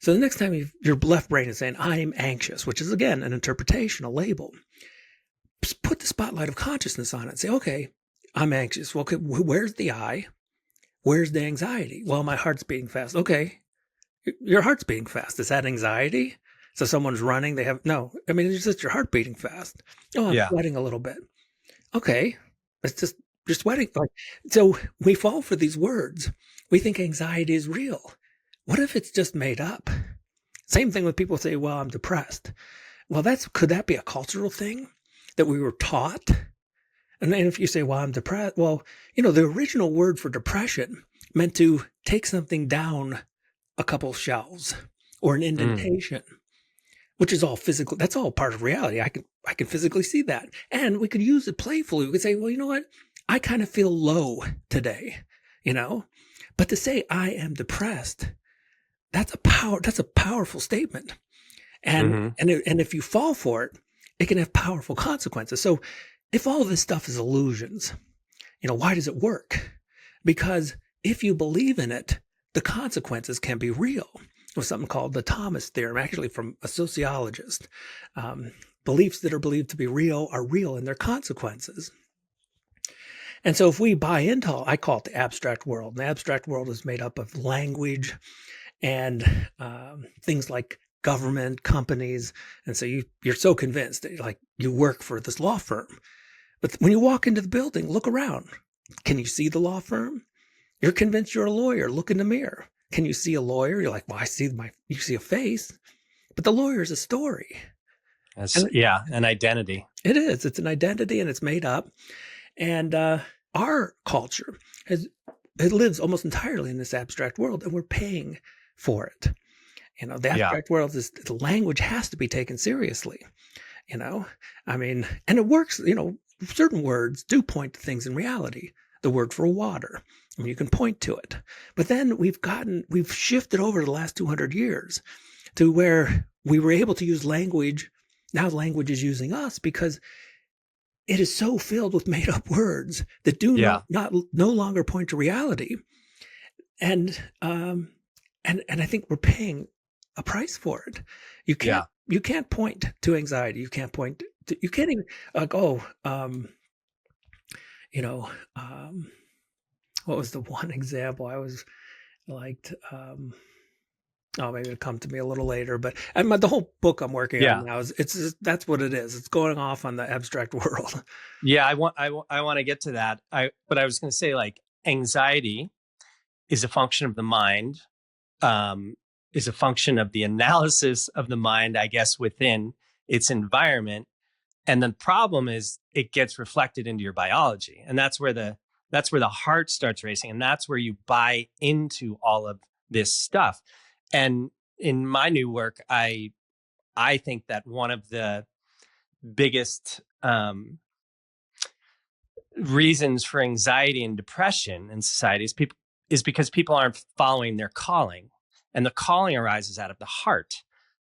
So the next time your left brain is saying, I'm anxious, which is, again, an interpretation, a label, just put the spotlight of consciousness on it and say, okay, I'm anxious. Well, okay, where's the I? Where's the anxiety? Well, my heart's beating fast. Okay, your heart's beating fast. Is that anxiety? So someone's running. No. I mean, it's just your heart beating fast. Oh, I'm sweating a little bit. Okay, it's just you're sweating. So we fall for these words. We think anxiety is real. What if it's just made up? Same thing with people say, well, I'm depressed. Well, could that be a cultural thing that we were taught? And then if you say, well, I'm depressed, well, the original word for depression meant to take something down a couple shelves or an indentation, which is all physical. That's all part of reality. I can physically see that. And we could use it playfully. We could say, well, you know what? I kind of feel low today, but to say I am depressed, that's a powerful statement. And, and if you fall for it, it can have powerful consequences. So if all this stuff is illusions, why does it work? Because if you believe in it, the consequences can be real. With something called the Thomas theorem, actually from a sociologist. Beliefs that are believed to be real are real in their consequences. And so if we buy into, I call it the abstract world. And the abstract world is made up of language and things like government, companies. And so you're so convinced that you work for this law firm. But when you walk into the building, look around. Can you see the law firm? You're convinced you're a lawyer. Look in the mirror. Can you see a lawyer? You're like, well, you see a face, but the lawyer is a story. An identity. It is. It's an identity and it's made up. And our culture it lives almost entirely in this abstract world, and we're paying for it. The abstract world is, the language has to be taken seriously. I mean, and it works, certain words do point to things in reality. The word for water, I mean, you can point to it. But then we've shifted over the last 200 years to where we were able to use language. Now language is using us because it is so filled with made up words that do no longer point to reality. And I think we're paying a price for it. You can't point to anxiety. You can't point to, you can't even what was the one example I was liked? Maybe it'll come to me a little later, but the whole book I'm working on now that's what it is. It's going off on the abstract world. Yeah. I want to get to that. But I was going to say, anxiety is a function of the mind, is a function of the analysis of the mind, I guess, within its environment. And the problem is it gets reflected into your biology. And that's where the heart starts racing. And that's where you buy into all of this stuff. And in my new work, I I think that one of the biggest reasons for anxiety and depression in society is because people aren't following their calling, and the calling arises out of the heart.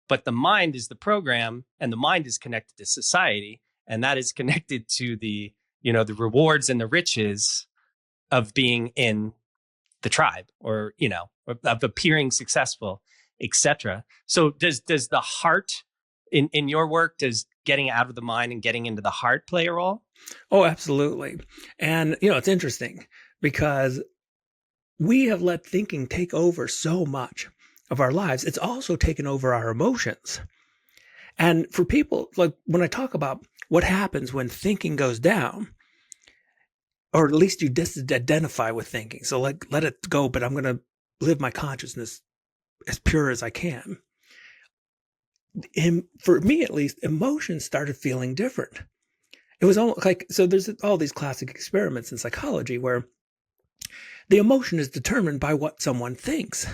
But the mind is the program, and the mind is connected to society, and that is connected to the rewards and the riches of being in the tribe, or of appearing successful, etc. So does the heart in your work, does getting out of the mind and getting into the heart play a role? Oh, absolutely. And, it's interesting because we have let thinking take over so much of our lives. It's also taken over our emotions. And for people, like when I talk about what happens when thinking goes down, or at least you disidentify with thinking. So like, let it go, but I'm going to live my consciousness as pure as I can. For me, at least, emotions started feeling different. It was almost like, so there's all these classic experiments in psychology where the emotion is determined by what someone thinks.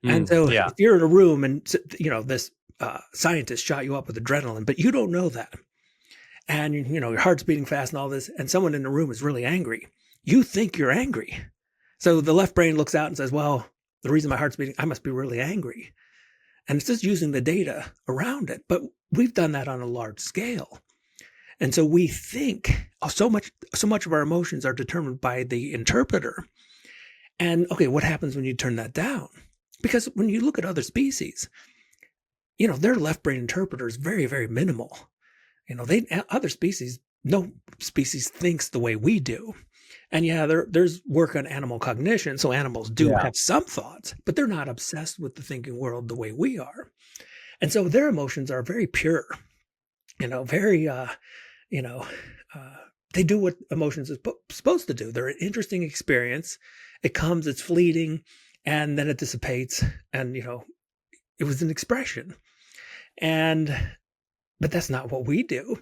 And so Yeah. if you're in a room and, this scientist shot you up with adrenaline, but you don't know that. And, your heart's beating fast and all this, and someone in the room is really angry. You think you're angry. So the left brain looks out and says, well, the reason my heart's beating, I must be really angry. And it's just using the data around it. But we've done that on a large scale. And so we think so much of our emotions are determined by the interpreter. And okay, what happens when you turn that down? Because when you look at other species, their left brain interpreter is very, very minimal. Other species, no species thinks the way we do. And yeah, there's work on animal cognition. So animals do have some thoughts, but they're not obsessed with the thinking world the way we are. And so their emotions are very pure, very, they do what emotions are supposed to do. They're an interesting experience. It comes, it's fleeting, and then it dissipates. And, it was an expression. But that's not what we do,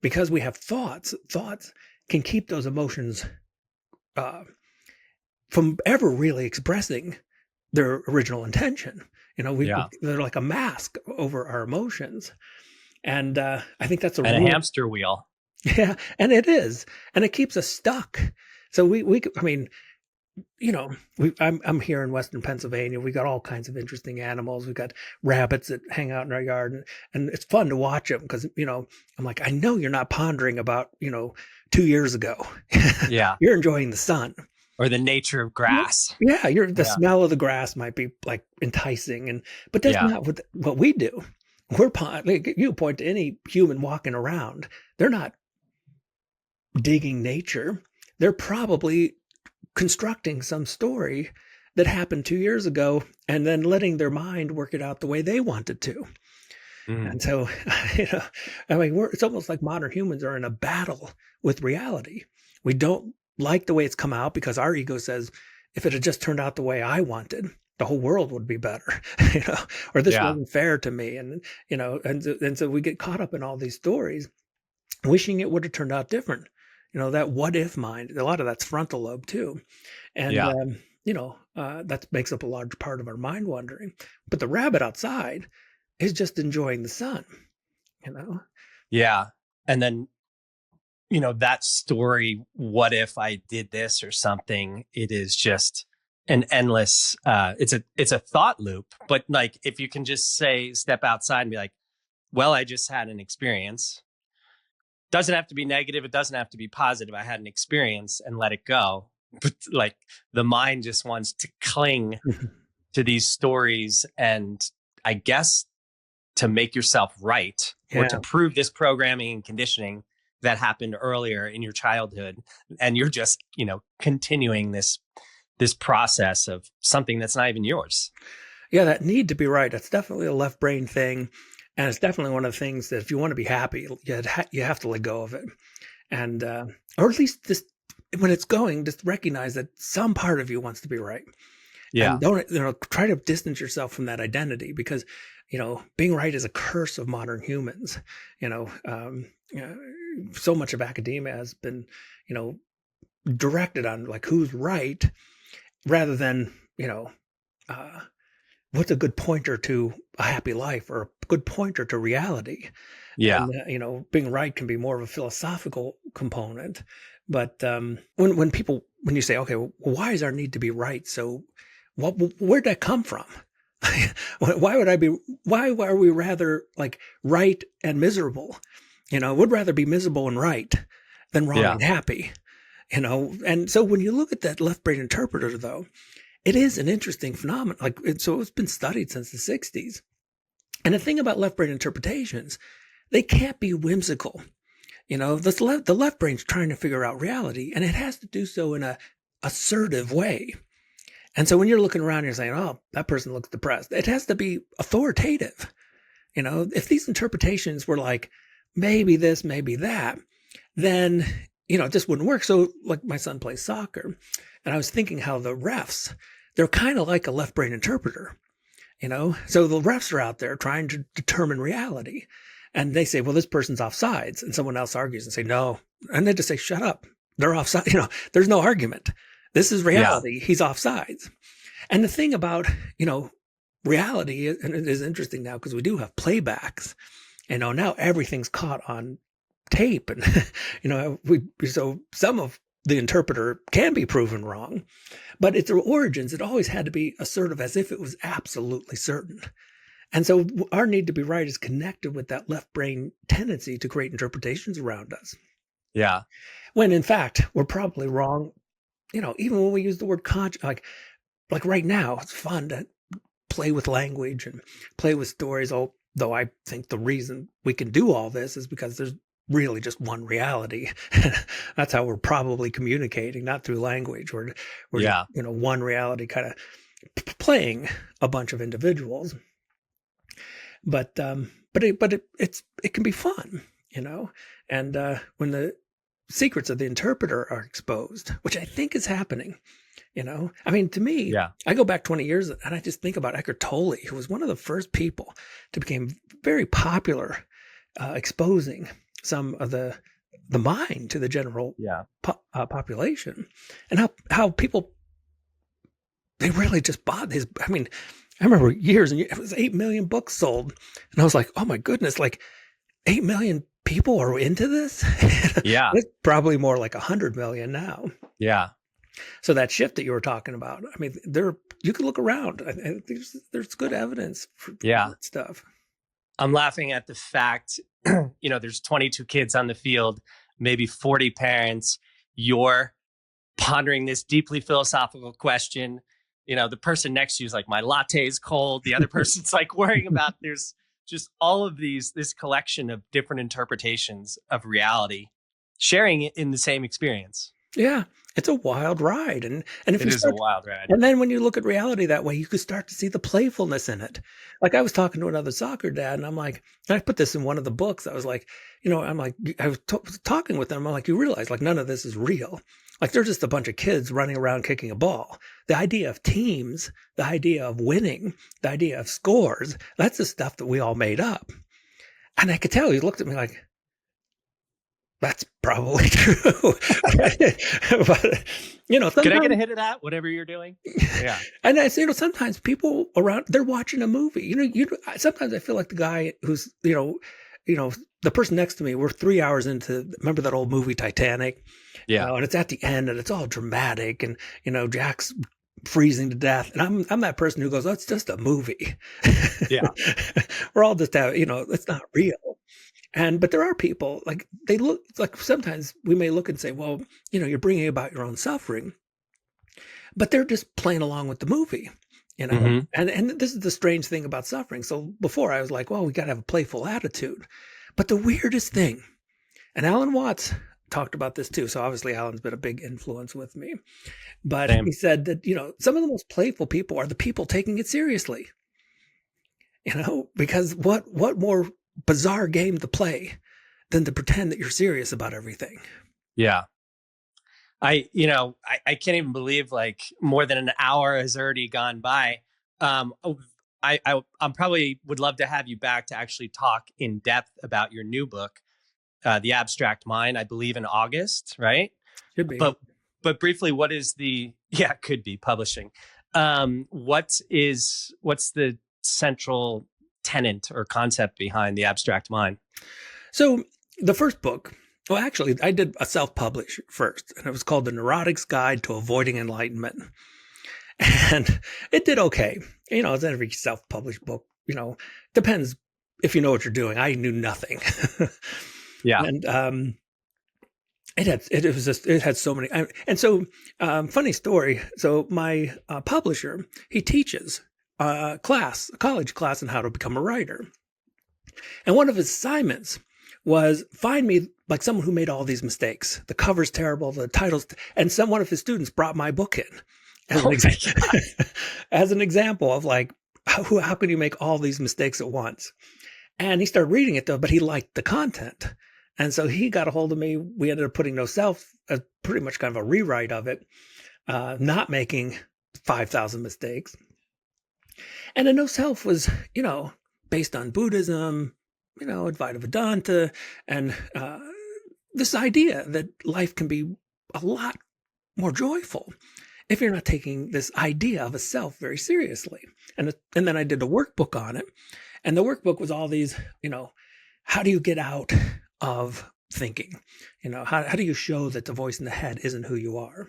because we have thoughts. Thoughts can keep those emotions from ever really expressing their original intention. They're like a mask over our emotions. And I think that's a hamster wheel. Yeah, and it is. And it keeps us stuck. So I'm here in Western Pennsylvania. We got all kinds of interesting animals. We've got rabbits that hang out in our yard, and it's fun to watch them because, I'm like, I know you're not pondering about, 2 years ago. Yeah. You're enjoying the sun. Or the nature of grass. Yeah, the smell of the grass might be like enticing, but that's not what we do. Like, you point to any human walking around, they're not digging nature. They're probably constructing some story that happened 2 years ago and then letting their mind work it out the way they wanted to. And so, it's almost like modern humans are in a battle with reality. We don't like the way it's come out because our ego says, if it had just turned out the way I wanted, the whole world would be better, or this wasn't fair to me. And so we get caught up in all these stories, wishing it would have turned out different. That what if mind, a lot of that's frontal lobe too. And, that makes up a large part of our mind wandering. But the rabbit outside is just enjoying the sun, Yeah. And then, that story, what if I did this or something, it is just an endless, it's a thought loop. But like, if you can just step outside and be like, well, I just had an experience. Doesn't have to be negative. It doesn't have to be positive. I had an experience, and let it go. But like, the mind just wants to cling to these stories, and I guess to make yourself right, or to prove this programming and conditioning that happened earlier in your childhood. And you're just, continuing this process of something that's not even yours. Yeah, that need to be right. That's definitely a left brain thing. And it's definitely one of the things that if you want to be happy, you have to let go of it. And, or at least just when it's going, just recognize that some part of you wants to be right. Yeah. And don't, try to distance yourself from that identity, because, being right is a curse of modern humans. So much of academia has been, directed on like who's right, rather than, what's a good pointer to a happy life or a good pointer to reality? Yeah. And, being right can be more of a philosophical component. But when you say, okay, well, why is our need to be right? So where'd that come from? Why are we rather like right and miserable? Would rather be miserable and right than wrong Yeah. and happy, And so when you look at that left brain interpreter, though, it is an interesting phenomenon. So it's been studied since the 60s. And the thing about left brain interpretations, they can't be whimsical. The left brain's trying to figure out reality, and it has to do so in a assertive way. And so when you're looking around, you're saying, oh, that person looks depressed. It has to be authoritative. If these interpretations were like, maybe this, maybe that, then, it just wouldn't work. So like my son plays soccer, and I was thinking how the refs, they're kind of like a left brain interpreter, So the refs are out there trying to determine reality. And they say, well, this person's offsides. And someone else argues and say, no. And they just say, shut up. They're offside. There's no argument. This is reality. Yeah. He's offsides. And the thing about, reality, and it is interesting now because we do have playbacks. Now everything's caught on tape. And, so some of the interpreter can be proven wrong. But its origins, it always had to be assertive as if it was absolutely certain. And so our need to be right is connected with that left brain tendency to create interpretations around us. Yeah. When in fact, we're probably wrong. Even when we use the word conscious, like right now, it's fun to play with language and play with stories. Although I think the reason we can do all this is because there's really just one reality. That's how we're probably communicating, not through language. We're Yeah. just, one reality kind of playing a bunch of individuals. But it can be fun, and when the secrets of the interpreter are exposed, which I think is happening, I mean, to me, Yeah. I go back 20 years and I just think about Eckhart Tolle, who was one of the first people to become very popular, exposing some of the mind to the general population, and how people, they really just bought his. I mean, I remember years and years, it was 8 million books sold. And I was like, oh my goodness, like 8 million people are into this? Yeah. It's probably more like 100 million now. Yeah. So that shift that you were talking about, I mean, you can look around. I think there's good evidence for that stuff. I'm laughing at the fact, there's 22 kids on the field, maybe 40 parents. You're pondering this deeply philosophical question. The person next to you is like, my latte is cold. The other person's like worrying about, there's just all of this collection of different interpretations of reality, sharing it in the same experience. Yeah, it's a wild ride. And if it is a wild ride. And then when you look at reality that way, you can start to see the playfulness in it. Like I was talking to another soccer dad, and I'm like, and I put this in one of the books. I was like, I was talking with them. I'm like, you realize like none of this is real. Like they're just a bunch of kids running around kicking a ball. The idea of teams, the idea of winning, the idea of scores, that's the stuff that we all made up. And I could tell he looked at me like, that's probably true. But, can I get a hit of that? Whatever you're doing. Yeah. And I say, sometimes people around, they're watching a movie, sometimes I feel like the guy who's, the person next to me, we're 3 hours into, remember that old movie Titanic? Yeah. And it's at the end and it's all dramatic and, Jack's freezing to death. And I'm that person who goes, oh, it's just a movie. Yeah. We're all just, it's not real. But there are people like they look like sometimes we may look and say, well, you're bringing about your own suffering, but they're just playing along with the movie, Mm-hmm. And this is the strange thing about suffering. So before I was like, well, we got to have a playful attitude. But the weirdest thing, and Alan Watts talked about this too. So obviously Alan's been a big influence with me, but He said that, some of the most playful people are the people taking it seriously, because what more bizarre game to play than to pretend that you're serious about everything. Yeah. I can't even believe like more than an hour has already gone by. I'm probably would love to have you back to actually talk in depth about your new book, The Abstract Mind, I believe in August, right? Should be. But briefly, what is could be publishing. what's the central tenet or concept behind the abstract mind? So the first book, well, actually, I did a self-publish first, and it was called The Neurotic's Guide to Avoiding Enlightenment. And it did okay. It's every self-published book, depends if you know what you're doing. I knew nothing. Yeah. And it had so many. And so, funny story. So my publisher, he teaches a college class on how to become a writer. And one of his assignments was find me like someone who made all these mistakes. The cover's terrible, the title's, and one of his students brought my book in as an example of like, how can you make all these mistakes at once? And he started reading it though, but he liked the content. And so he got a hold of me. We ended up putting No Self as pretty much kind of a rewrite of it, not making 5,000 mistakes. And the No Self was, based on Buddhism, Advaita Vedanta, and this idea that life can be a lot more joyful if you're not taking this idea of a self very seriously. And then I did a workbook on it. And the workbook was all these, how do you get out of thinking? How do you show that the voice in the head isn't who you are?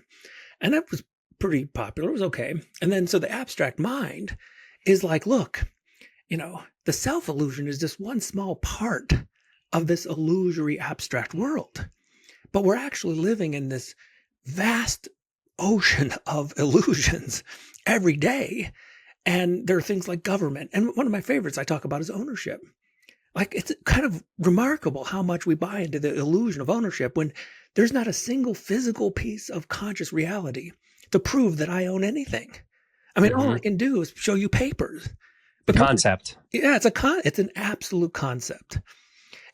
And that was pretty popular. It was okay. And then so the abstract mind is like, look, the self illusion is just one small part of this illusory abstract world. But we're actually living in this vast ocean of illusions every day. And there are things like government. And one of my favorites I talk about is ownership. Like, it's kind of remarkable how much we buy into the illusion of ownership when there's not a single physical piece of conscious reality to prove that I own anything. I mean, all I can do is show you papers. The concept. Yeah, it's an absolute concept.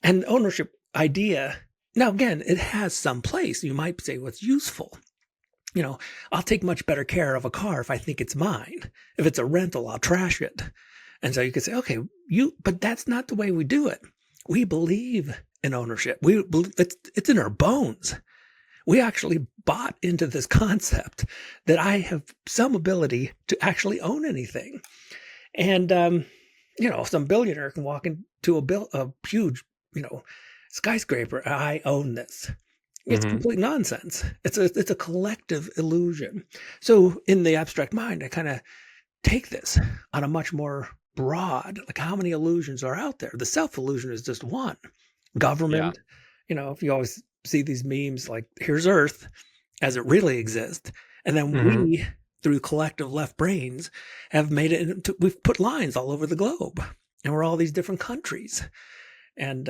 And ownership idea, now again, it has some place. You might say what's useful. I'll take much better care of a car if I think it's mine. If it's a rental, I'll trash it. And so you could say, okay, but that's not the way we do it. We believe in ownership. It's in our bones. We actually bought into this concept that I have some ability to actually own anything. And, some billionaire can walk into a huge, skyscraper. I own this. It's complete nonsense. It's a collective illusion. So in the abstract mind, I kind of take this on a much more broad, like how many illusions are out there? The self illusion is just one. Government, if you always see these memes like here's Earth as it really exists. And then we, through collective left brains, have made it into, we've put lines all over the globe and we're all these different countries. And,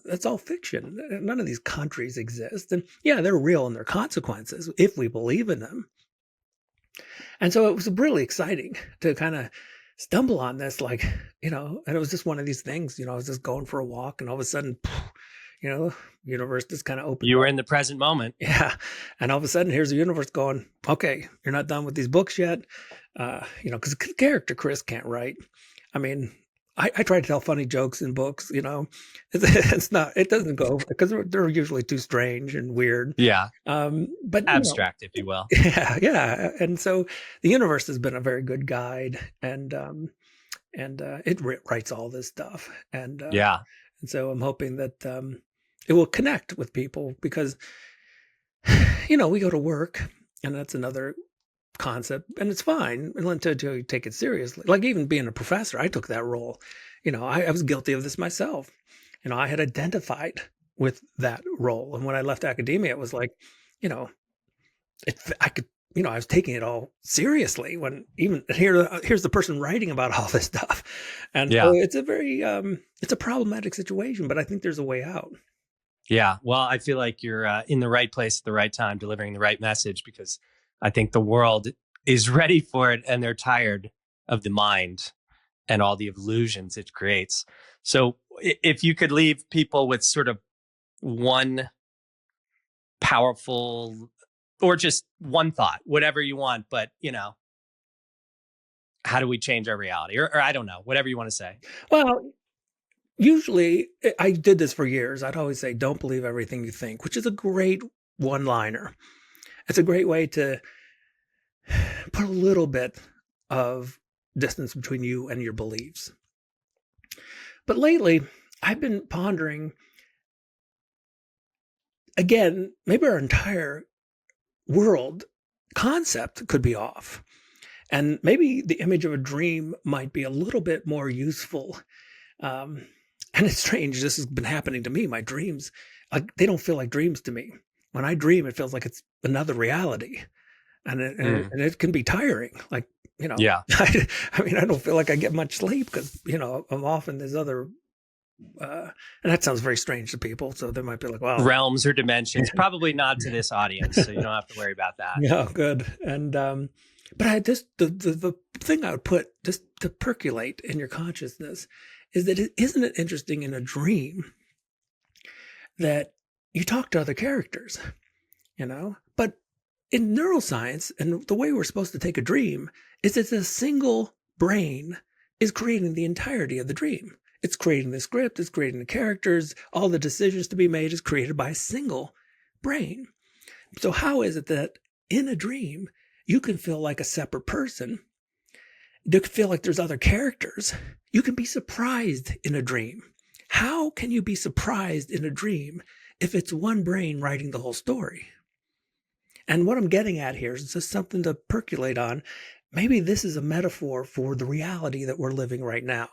that's all fiction. None of these countries exist. And yeah, they're real in their consequences if we believe in them. And so it was really exciting to kind of stumble on this, like, and it was just one of these things, I was just going for a walk and all of a sudden, universe just kind of opened. You were in the present moment. Yeah. And all of a sudden, here's the universe going, okay, you're not done with these books yet. Because the character Chris can't write. I mean, I try to tell funny jokes in books, it doesn't go because they're usually too strange and weird. Yeah. But abstract, if you will. Yeah. Yeah. And so the universe has been a very good guide and it writes all this stuff. And so I'm hoping that, it will connect with people because, we go to work and that's another concept and it's fine until you take it seriously. Like even being a professor, I took that role. I was guilty of this myself. I had identified with that role. And when I left academia, it was like, I was taking it all seriously when even here's the person writing about all this stuff. And so it's a very, it's a problematic situation, but I think there's a way out. Yeah. Well, I feel like you're in the right place at the right time, delivering the right message because I think the world is ready for it and they're tired of the mind and all the illusions it creates. So if you could leave people with sort of one powerful or just one thought, whatever you want, but how do we change our reality? Or I don't know, whatever you want to say. Well, usually I did this for years. I'd always say, don't believe everything you think, which is a great one-liner. It's a great way to put a little bit of distance between you and your beliefs. But lately, I've been pondering again, maybe our entire world concept could be off. And maybe the image of a dream might be a little bit more useful. Um, and it's strange. This has been happening to me. My dreams, like, they don't feel like dreams to me. When I dream, it feels like it's another reality, and it can be tiring. Like, Yeah. I mean, I don't feel like I get much sleep because I'm off in this other. And that sounds very strange to people, so they might be like, "Wow, Realms or dimensions." Probably not to this audience, so you don't have to worry about that. yeah, good." And but I just the thing I would put just to percolate in your consciousness is that isn't it interesting in a dream that you talk to other characters, but in neuroscience and the way we're supposed to take a dream is that a single brain is creating the entirety of the dream. It's creating the script, it's creating the characters, all the decisions to be made is created by a single brain. So how is it that in a dream, you can feel like a separate person? You can feel like there's other characters. You can be surprised in a dream. How can you be surprised in a dream if it's one brain writing the whole story? And what I'm getting at here is just something to percolate on. Maybe this is a metaphor for the reality that we're living right now.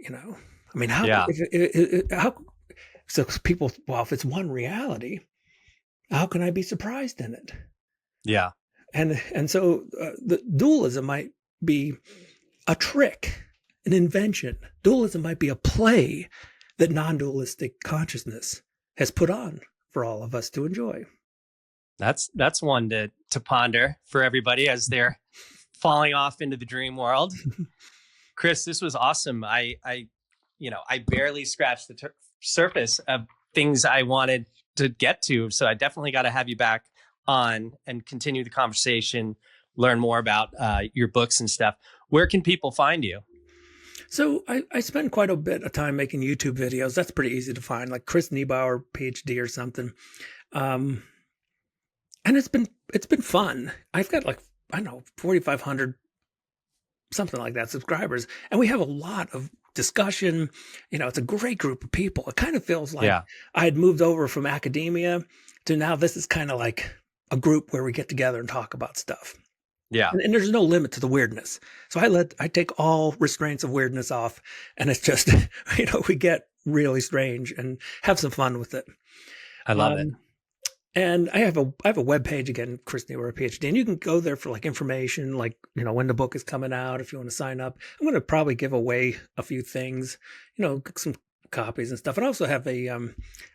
I mean, Yeah. so people, well, if it's one reality, how can I be surprised in it? Yeah. And so the dualism might be a trick, an invention. Dualism might be a play that non-dualistic consciousness has put on for all of us to enjoy. That's one to ponder for everybody as they're falling off into the dream world. Chris, this was awesome. I barely scratched the surface of things I wanted to get to. So I definitely got to have you back on and continue the conversation, learn more about your books and stuff. Where can people find you? So I spend quite a bit of time making YouTube videos. That's pretty easy to find, like Chris Niebauer, PhD or something. And it's been fun. I've got 4,500 something like that subscribers, and we have a lot of discussion. It's a great group of people. It kind of feels like I had moved over from academia to now this is kind of like a group where we get together and talk about stuff. Yeah. And there's no limit to the weirdness. So I take all restraints of weirdness off, and it's just, we get really strange and have some fun with it. I love it. And I have a webpage again, Chris Niebauer, PhD, and you can go there for information, when the book is coming out, if you want to sign up. I'm going to probably give away a few things, some copies and stuff. And I also have I don't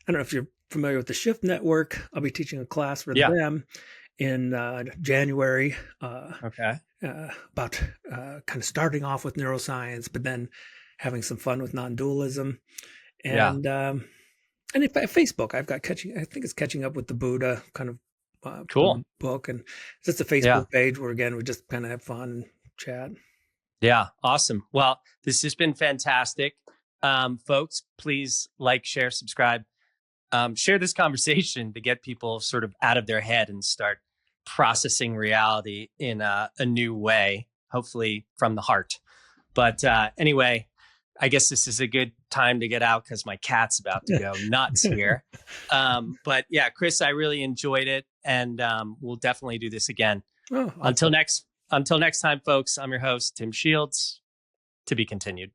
know if you're familiar with the Shift Network. I'll be teaching a class for them in January. About kind of starting off with neuroscience, but then having some fun with non-dualism. And and if Facebook, I've got I think it's Catching Up with the Buddha kind of cool book. And it's just a Facebook page where, again, we just kind of have fun and chat. Yeah. Awesome. Well, this has been fantastic. Folks, please like, share, subscribe, share this conversation to get people sort of out of their head and start processing reality in a new way, hopefully from the heart. But anyway, I guess this is a good time to get out because my cat's about to go nuts here. But yeah, Chris, I really enjoyed it, and we'll definitely do this again. Until next time, folks, I'm your host, Tim Shields. To be continued.